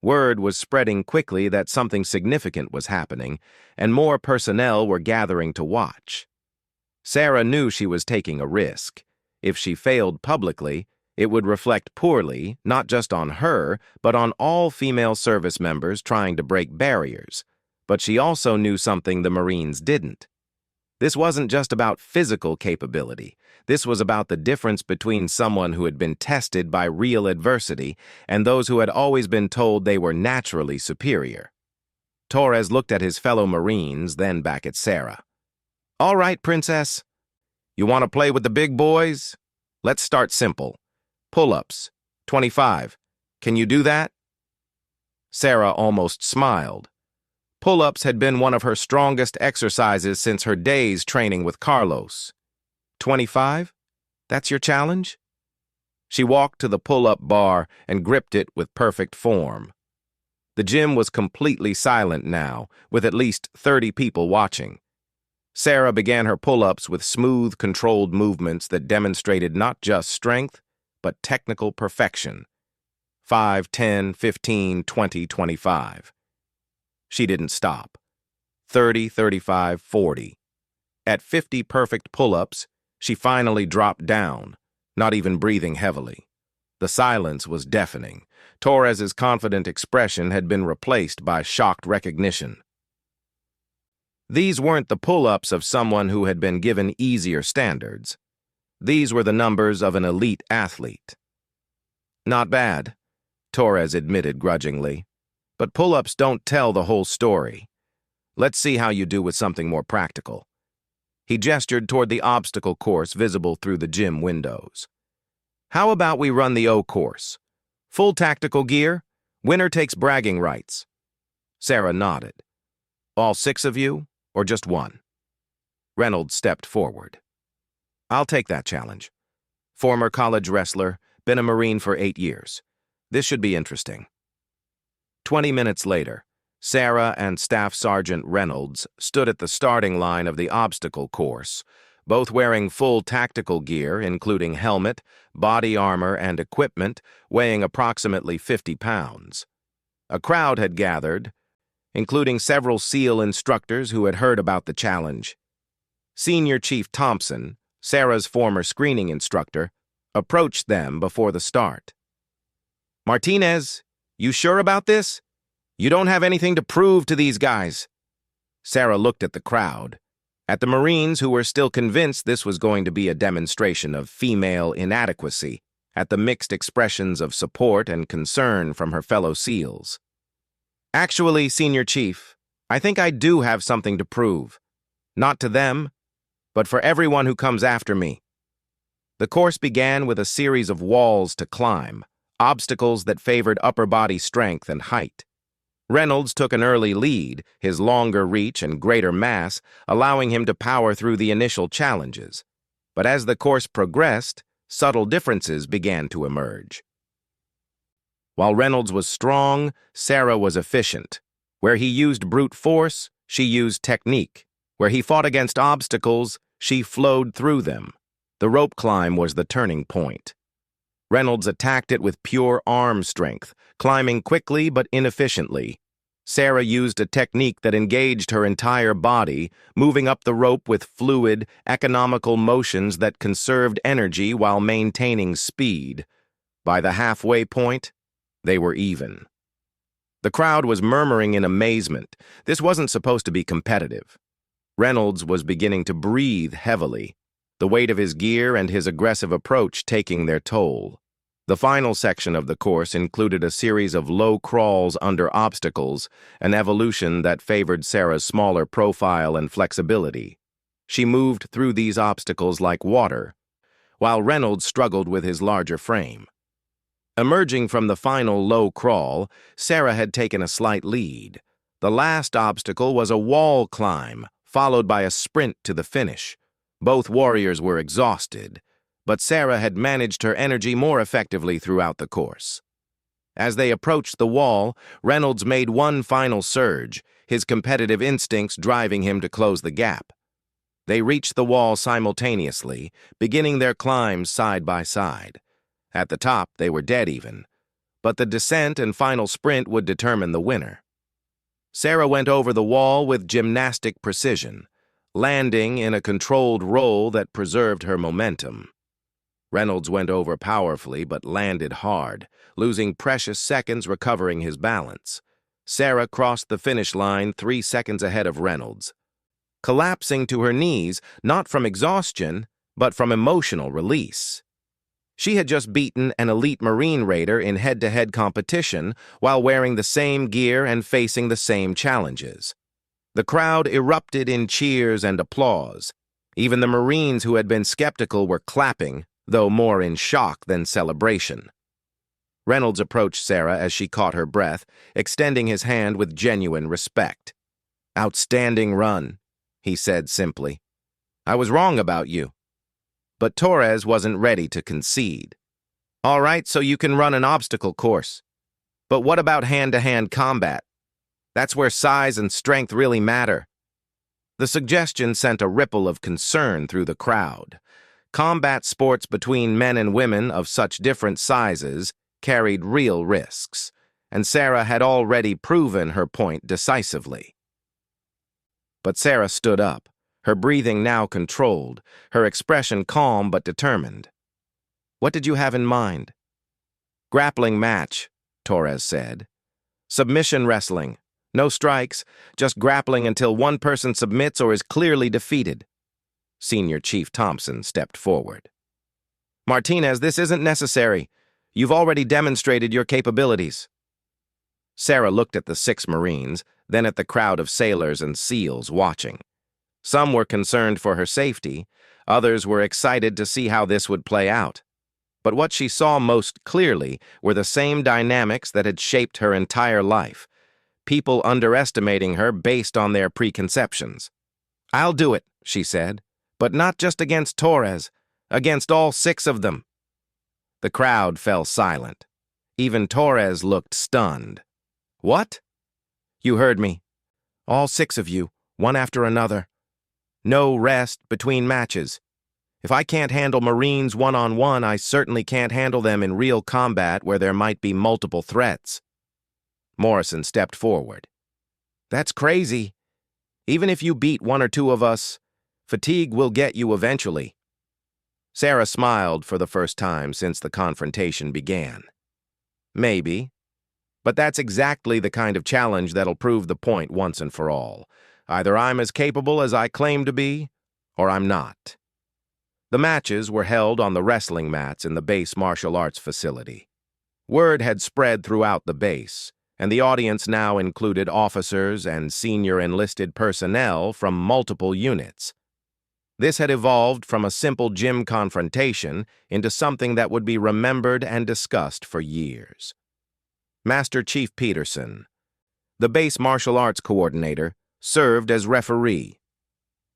Word was spreading quickly that something significant was happening, and more personnel were gathering to watch. Sarah knew she was taking a risk. If she failed publicly, it would reflect poorly, not just on her, but on all female service members trying to break barriers. But she also knew something the Marines didn't. This wasn't just about physical capability. This was about the difference between someone who had been tested by real adversity and those who had always been told they were naturally superior. Torres looked at his fellow Marines, then back at Sarah. All right, Princess. You want to play with the big boys? Let's start simple. Pull-ups. 25. Can you do that? Sarah almost smiled. Pull-ups had been one of her strongest exercises since her days training with Carlos. 25? That's your challenge? She walked to the pull-up bar and gripped it with perfect form. The gym was completely silent now, with at least 30 people watching. Sarah began her pull-ups with smooth, controlled movements that demonstrated not just strength, but technical perfection. 5, 10, 15, 20, 25. She didn't stop. 30, 35, 40. At 50 perfect pull-ups, she finally dropped down, not even breathing heavily. The silence was deafening. Torres's confident expression had been replaced by shocked recognition. These weren't the pull-ups of someone who had been given easier standards. These were the numbers of an elite athlete. Not bad, Torres admitted grudgingly. But pull-ups don't tell the whole story. Let's see how you do with something more practical. He gestured toward the obstacle course visible through the gym windows. How about we run the O course? Full tactical gear, winner takes bragging rights. Sarah nodded. All 6 of you, or just one? Reynolds stepped forward. I'll take that challenge. Former college wrestler, been a Marine for 8 years. This should be interesting. 20 minutes later, Sarah and Staff Sergeant Reynolds stood at the starting line of the obstacle course, both wearing full tactical gear, including helmet, body armor, and equipment, weighing approximately 50 pounds. A crowd had gathered, including several SEAL instructors who had heard about the challenge. Senior Chief Thompson, Sarah's former screening instructor, approached them before the start. Martinez, you sure about this? You don't have anything to prove to these guys. Sarah looked at the crowd, at the Marines who were still convinced this was going to be a demonstration of female inadequacy, at the mixed expressions of support and concern from her fellow SEALs. Actually, Senior Chief, I think I do have something to prove. Not to them, but for everyone who comes after me. The course began with a series of walls to climb, obstacles that favored upper body strength and height. Reynolds took an early lead, his longer reach and greater mass allowing him to power through the initial challenges. But as the course progressed, subtle differences began to emerge. While Reynolds was strong, Sarah was efficient. Where he used brute force, she used technique. Where he fought against obstacles, she flowed through them. The rope climb was the turning point. Reynolds attacked it with pure arm strength, climbing quickly but inefficiently. Sarah used a technique that engaged her entire body, moving up the rope with fluid, economical motions that conserved energy while maintaining speed. By the halfway point, they were even. The crowd was murmuring in amazement. This wasn't supposed to be competitive. Reynolds was beginning to breathe heavily, the weight of his gear and his aggressive approach taking their toll. The final section of the course included a series of low crawls under obstacles, an evolution that favored Sarah's smaller profile and flexibility. She moved through these obstacles like water, while Reynolds struggled with his larger frame. Emerging from the final low crawl, Sarah had taken a slight lead. The last obstacle was a wall climb, followed by a sprint to the finish. Both warriors were exhausted, but Sarah had managed her energy more effectively throughout the course. As they approached the wall, Reynolds made one final surge, his competitive instincts driving him to close the gap. They reached the wall simultaneously, beginning their climbs side by side. At the top, they were dead even, but the descent and final sprint would determine the winner. Sarah went over the wall with gymnastic precision, landing in a controlled roll that preserved her momentum. Reynolds went over powerfully but landed hard, losing precious seconds recovering his balance. Sarah crossed the finish line 3 seconds ahead of Reynolds, collapsing to her knees not from exhaustion but from emotional release. She had just beaten an elite Marine raider in head-to-head competition while wearing the same gear and facing the same challenges. The crowd erupted in cheers and applause. Even the Marines who had been skeptical were clapping, though more in shock than celebration. Reynolds approached Sarah as she caught her breath, extending his hand with genuine respect. "Outstanding run," he said simply. "I was wrong about you." But Torres wasn't ready to concede. "All right, so you can run an obstacle course. But what about hand-to-hand combat? That's where size and strength really matter." The suggestion sent a ripple of concern through the crowd. Combat sports between men and women of such different sizes carried real risks, and Sarah had already proven her point decisively. But Sarah stood up, her breathing now controlled, her expression calm but determined. "What did you have in mind?" "Grappling match," Torres said. "Submission wrestling. No strikes, just grappling until one person submits or is clearly defeated." Senior Chief Thompson stepped forward. "Martinez, this isn't necessary. You've already demonstrated your capabilities." Sarah looked at the 6 Marines, then at the crowd of sailors and SEALs watching. Some were concerned for her safety, others were excited to see how this would play out. But what she saw most clearly were the same dynamics that had shaped her entire life, people underestimating her based on their preconceptions. "I'll do it," she said, "but not just against Torres, against all 6 of them." The crowd fell silent. Even Torres looked stunned. "What?" "You heard me. All 6 of you, one after another. No rest between matches. If I can't handle Marines one-on-one, I certainly can't handle them in real combat where there might be multiple threats." Morrison stepped forward. "That's crazy. Even if you beat 1 or 2 of us, fatigue will get you eventually." Sarah smiled for the first time since the confrontation began. "Maybe. But that's exactly the kind of challenge that'll prove the point once and for all. Either I'm as capable as I claim to be, or I'm not." The matches were held on the wrestling mats in the base martial arts facility. Word had spread throughout the base, and the audience now included officers and senior enlisted personnel from multiple units. This had evolved from a simple gym confrontation into something that would be remembered and discussed for years. Master Chief Peterson, the base martial arts coordinator, served as referee.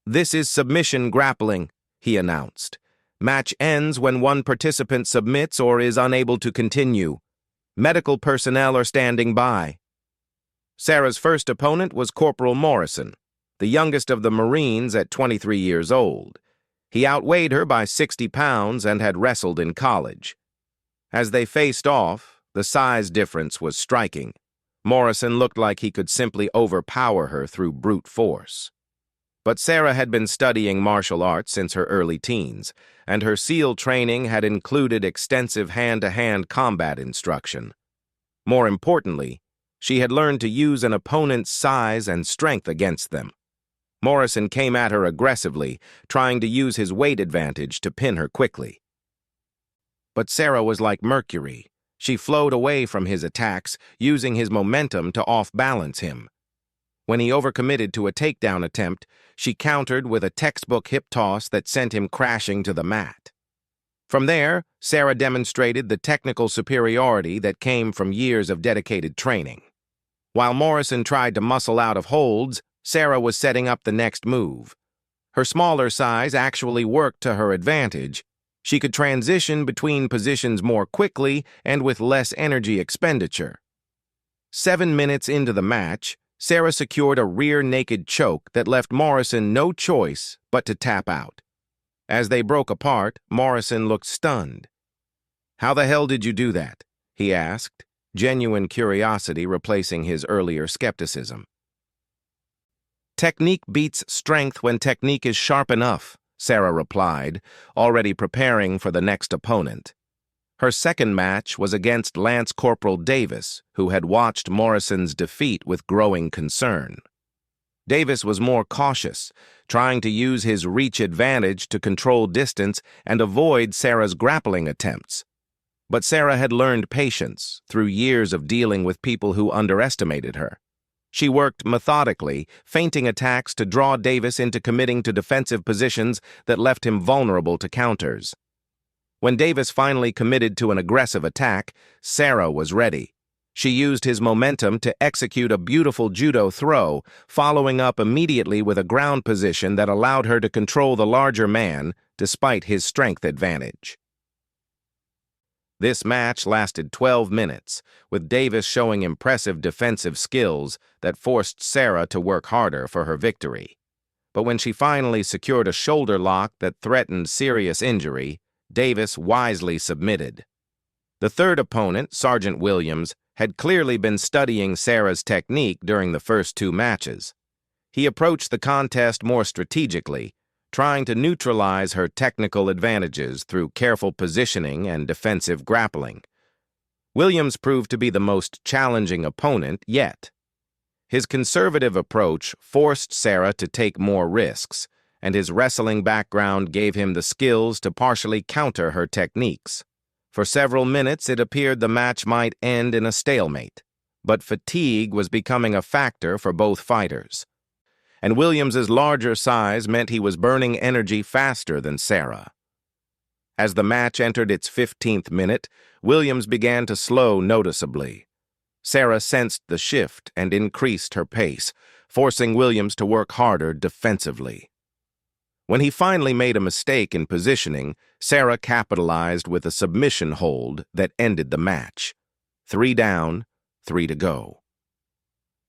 "This is submission grappling," he announced. "Match ends when one participant submits or is unable to continue. Medical personnel are standing by." Sarah's first opponent was Corporal Morrison, the youngest of the Marines at 23 years old. He outweighed her by 60 pounds and had wrestled in college. As they faced off, the size difference was striking. Morrison looked like he could simply overpower her through brute force. But Sarah had been studying martial arts since her early teens, and her SEAL training had included extensive hand-to-hand combat instruction. More importantly, she had learned to use an opponent's size and strength against them. Morrison came at her aggressively, trying to use his weight advantage to pin her quickly. But Sarah was like Mercury. She flowed away from his attacks, using his momentum to off-balance him. When he overcommitted to a takedown attempt, she countered with a textbook hip toss that sent him crashing to the mat. From there, Sarah demonstrated the technical superiority that came from years of dedicated training. While Morrison tried to muscle out of holds, Sarah was setting up the next move. Her smaller size actually worked to her advantage. She could transition between positions more quickly and with less energy expenditure. 7 minutes into the match, Sarah secured a rear naked choke that left Morrison no choice but to tap out. As they broke apart, Morrison looked stunned. "How the hell did you do that?" he asked, genuine curiosity replacing his earlier skepticism. "Technique beats strength when technique is sharp enough," Sarah replied, already preparing for the next opponent. Her second match was against Lance Corporal Davis, who had watched Morrison's defeat with growing concern. Davis was more cautious, trying to use his reach advantage to control distance and avoid Sarah's grappling attempts. But Sarah had learned patience through years of dealing with people who underestimated her. She worked methodically, feinting attacks to draw Davis into committing to defensive positions that left him vulnerable to counters. When Davis finally committed to an aggressive attack, Sarah was ready. She used his momentum to execute a beautiful judo throw, following up immediately with a ground position that allowed her to control the larger man despite his strength advantage. This match lasted 12 minutes, with Davis showing impressive defensive skills that forced Sarah to work harder for her victory. But when she finally secured a shoulder lock that threatened serious injury, Davis wisely submitted. The third opponent, Sergeant Williams, had clearly been studying Sarah's technique during the first two matches. He approached the contest more strategically, trying to neutralize her technical advantages through careful positioning and defensive grappling. Williams proved to be the most challenging opponent yet. His conservative approach forced Sarah to take more risks, and his wrestling background gave him the skills to partially counter her techniques. For several minutes, it appeared the match might end in a stalemate, but fatigue was becoming a factor for both fighters. And Williams's larger size meant he was burning energy faster than Sarah. As the match entered its 15th minute, Williams began to slow noticeably. Sarah sensed the shift and increased her pace, forcing Williams to work harder defensively. When he finally made a mistake in positioning, Sarah capitalized with a submission hold that ended the match. 3 down, 3 to go.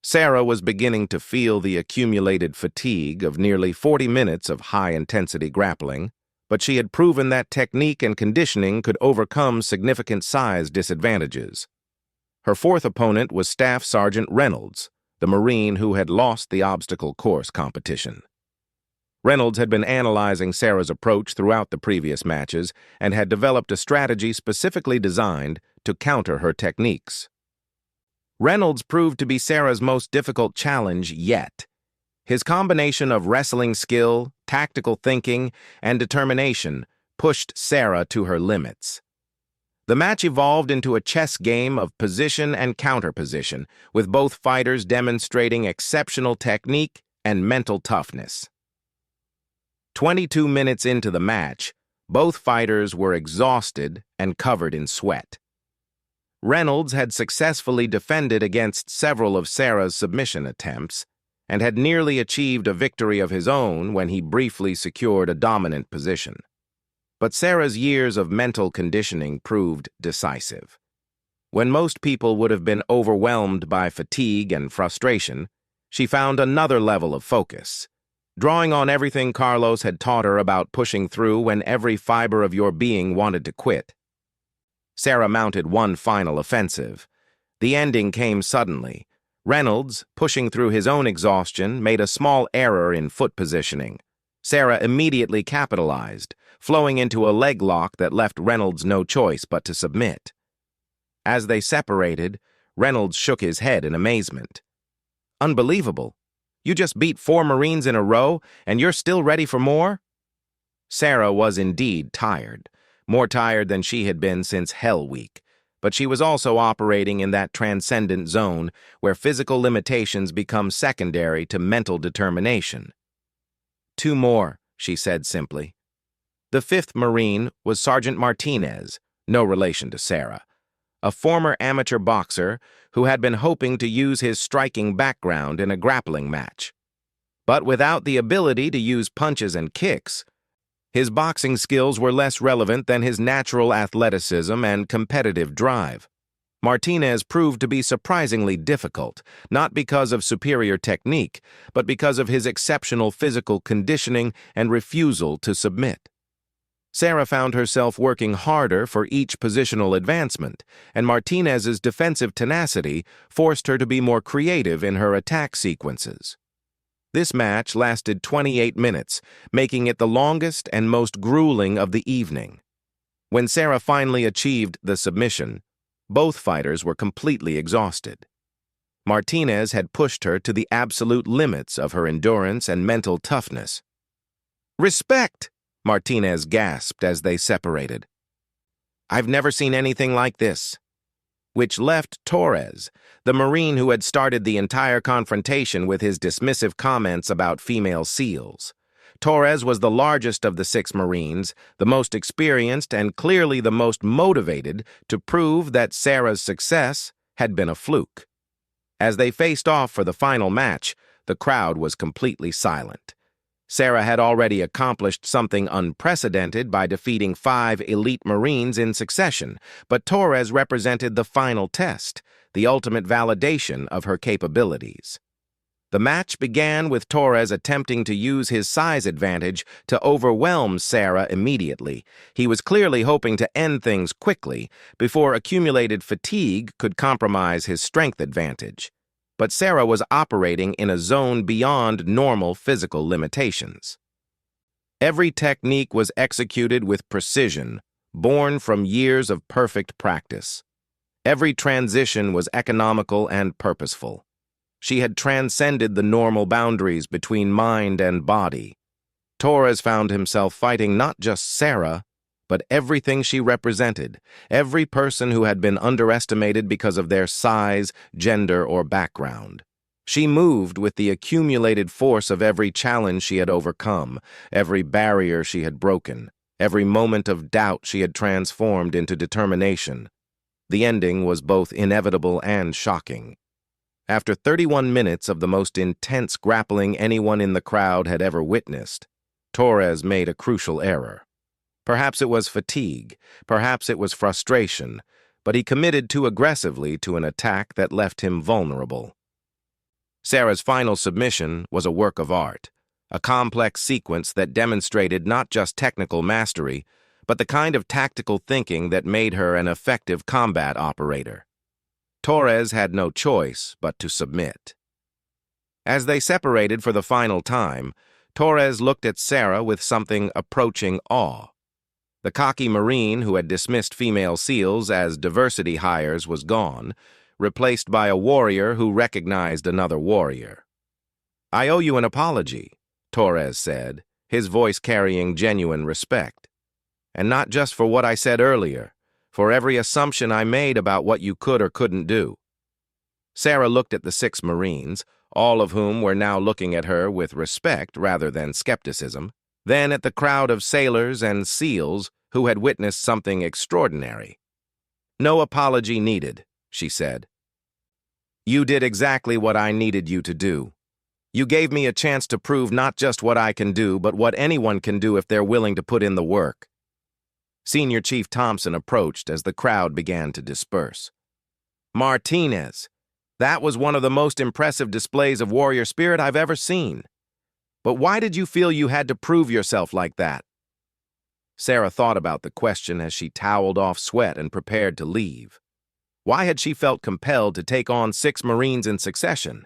Sarah was beginning to feel the accumulated fatigue of nearly 40 minutes of high-intensity grappling, but she had proven that technique and conditioning could overcome significant size disadvantages. Her fourth opponent was Staff Sergeant Reynolds, the Marine who had lost the obstacle course competition. Reynolds had been analyzing Sarah's approach throughout the previous matches and had developed a strategy specifically designed to counter her techniques. Reynolds proved to be Sarah's most difficult challenge yet. His combination of wrestling skill, tactical thinking, and determination pushed Sarah to her limits. The match evolved into a chess game of position and counterposition, with both fighters demonstrating exceptional technique and mental toughness. 22 minutes into the match, both fighters were exhausted and covered in sweat. Reynolds had successfully defended against several of Sarah's submission attempts and had nearly achieved a victory of his own when he briefly secured a dominant position. But Sarah's years of mental conditioning proved decisive. When most people would have been overwhelmed by fatigue and frustration, she found another level of focus. Drawing on everything Carlos had taught her about pushing through when every fiber of your being wanted to quit. Sarah mounted one final offensive. The ending came suddenly. Reynolds, pushing through his own exhaustion, made a small error in foot positioning. Sarah immediately capitalized, flowing into a leg lock that left Reynolds no choice but to submit. As they separated, Reynolds shook his head in amazement. "Unbelievable. You just beat 4 Marines in a row, and you're still ready for more?" Sarah was indeed tired, more tired than she had been since Hell Week, but she was also operating in that transcendent zone where physical limitations become secondary to mental determination. "2 more," she said simply. The fifth Marine was Sergeant Martinez, no relation to Sarah, a former amateur boxer who had been hoping to use his striking background in a grappling match. But without the ability to use punches and kicks, his boxing skills were less relevant than his natural athleticism and competitive drive. Martinez proved to be surprisingly difficult, not because of superior technique, but because of his exceptional physical conditioning and refusal to submit. Sarah found herself working harder for each positional advancement, and Martinez's defensive tenacity forced her to be more creative in her attack sequences. This match lasted 28 minutes, making it the longest and most grueling of the evening. When Sarah finally achieved the submission, both fighters were completely exhausted. Martinez had pushed her to the absolute limits of her endurance and mental toughness. "Respect!" Martinez gasped as they separated. "I've never seen anything like this." Which left Torres, the Marine who had started the entire confrontation with his dismissive comments about female SEALs. Torres was the largest of the 6 Marines, the most experienced and clearly the most motivated to prove that Sarah's success had been a fluke. As they faced off for the final match, the crowd was completely silent. Sarah had already accomplished something unprecedented by defeating 5 elite Marines in succession, but Torres represented the final test, the ultimate validation of her capabilities. The match began with Torres attempting to use his size advantage to overwhelm Sarah immediately. He was clearly hoping to end things quickly before accumulated fatigue could compromise his strength advantage. But Sarah was operating in a zone beyond normal physical limitations. Every technique was executed with precision, born from years of perfect practice. Every transition was economical and purposeful. She had transcended the normal boundaries between mind and body. Torres found himself fighting not just Sarah, but everything she represented, every person who had been underestimated because of their size, gender, or background. She moved with the accumulated force of every challenge she had overcome, every barrier she had broken, every moment of doubt she had transformed into determination. The ending was both inevitable and shocking. After 31 minutes of the most intense grappling anyone in the crowd had ever witnessed, Torres made a crucial error. Perhaps it was fatigue, perhaps it was frustration, but he committed too aggressively to an attack that left him vulnerable. Sarah's final submission was a work of art, a complex sequence that demonstrated not just technical mastery, but the kind of tactical thinking that made her an effective combat operator. Torres had no choice but to submit. As they separated for the final time, Torres looked at Sarah with something approaching awe. The cocky Marine who had dismissed female SEALs as diversity hires was gone, replaced by a warrior who recognized another warrior. "I owe you an apology," Torres said, his voice carrying genuine respect. "And not just for what I said earlier, for every assumption I made about what you could or couldn't do." Sarah looked at the 6 Marines, all of whom were now looking at her with respect rather than skepticism, then at the crowd of sailors and SEALs who had witnessed something extraordinary. "No apology needed," she said. "You did exactly what I needed you to do. You gave me a chance to prove not just what I can do, but what anyone can do if they're willing to put in the work." Senior Chief Thompson approached as the crowd began to disperse. "Martinez, that was one of the most impressive displays of warrior spirit I've ever seen. But why did you feel you had to prove yourself like that?" Sarah thought about the question as she toweled off sweat and prepared to leave. Why had she felt compelled to take on 6 Marines in succession?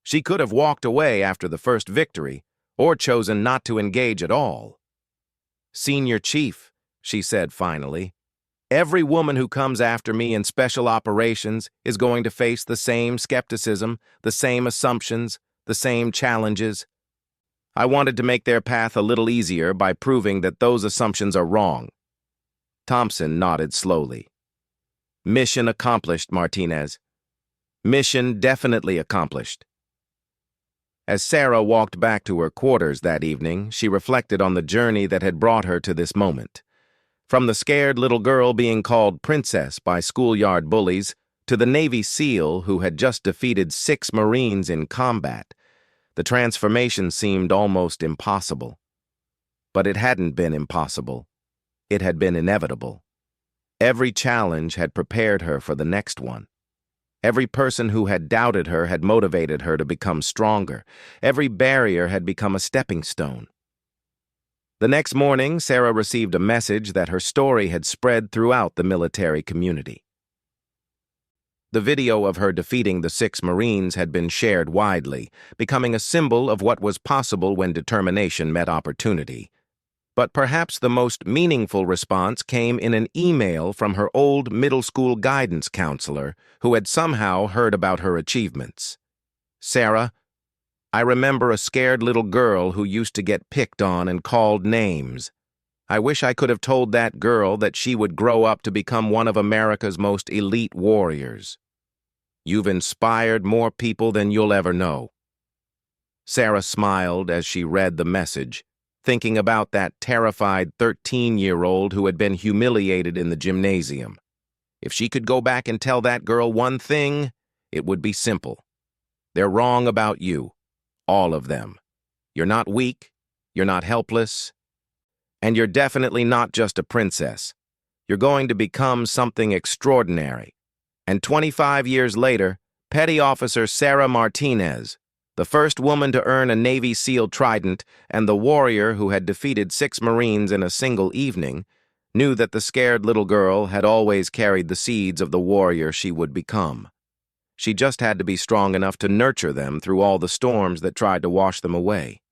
She could have walked away after the first victory, or chosen not to engage at all. "Senior Chief," she said finally, "every woman who comes after me in special operations is going to face the same skepticism, the same assumptions, the same challenges. I wanted to make their path a little easier by proving that those assumptions are wrong." Thompson nodded slowly. "Mission accomplished, Martinez. Mission definitely accomplished." As Sarah walked back to her quarters that evening, she reflected on the journey that had brought her to this moment. From the scared little girl being called princess by schoolyard bullies to the Navy SEAL who had just defeated 6 Marines in combat, the transformation seemed almost impossible. But it hadn't been impossible. It had been inevitable. Every challenge had prepared her for the next one. Every person who had doubted her had motivated her to become stronger. Every barrier had become a stepping stone. The next morning, Sarah received a message that her story had spread throughout the military community. The video of her defeating the 6 Marines had been shared widely, becoming a symbol of what was possible when determination met opportunity. But perhaps the most meaningful response came in an email from her old middle school guidance counselor who had somehow heard about her achievements. "Sarah, I remember a scared little girl who used to get picked on and called names. I wish I could have told that girl that she would grow up to become one of America's most elite warriors. You've inspired more people than you'll ever know." Sarah smiled as she read the message, thinking about that terrified 13-year-old who had been humiliated in the gymnasium. If she could go back and tell that girl one thing, it would be simple. They're wrong about you. All of them. You're not weak, you're not helpless, and you're definitely not just a princess. You're going to become something extraordinary. And 25 years later, Petty Officer Sarah Martinez, the first woman to earn a Navy SEAL trident and the warrior who had defeated 6 Marines in a single evening, knew that the scared little girl had always carried the seeds of the warrior she would become. She just had to be strong enough to nurture them through all the storms that tried to wash them away.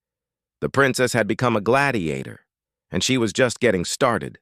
The princess had become a gladiator, and she was just getting started.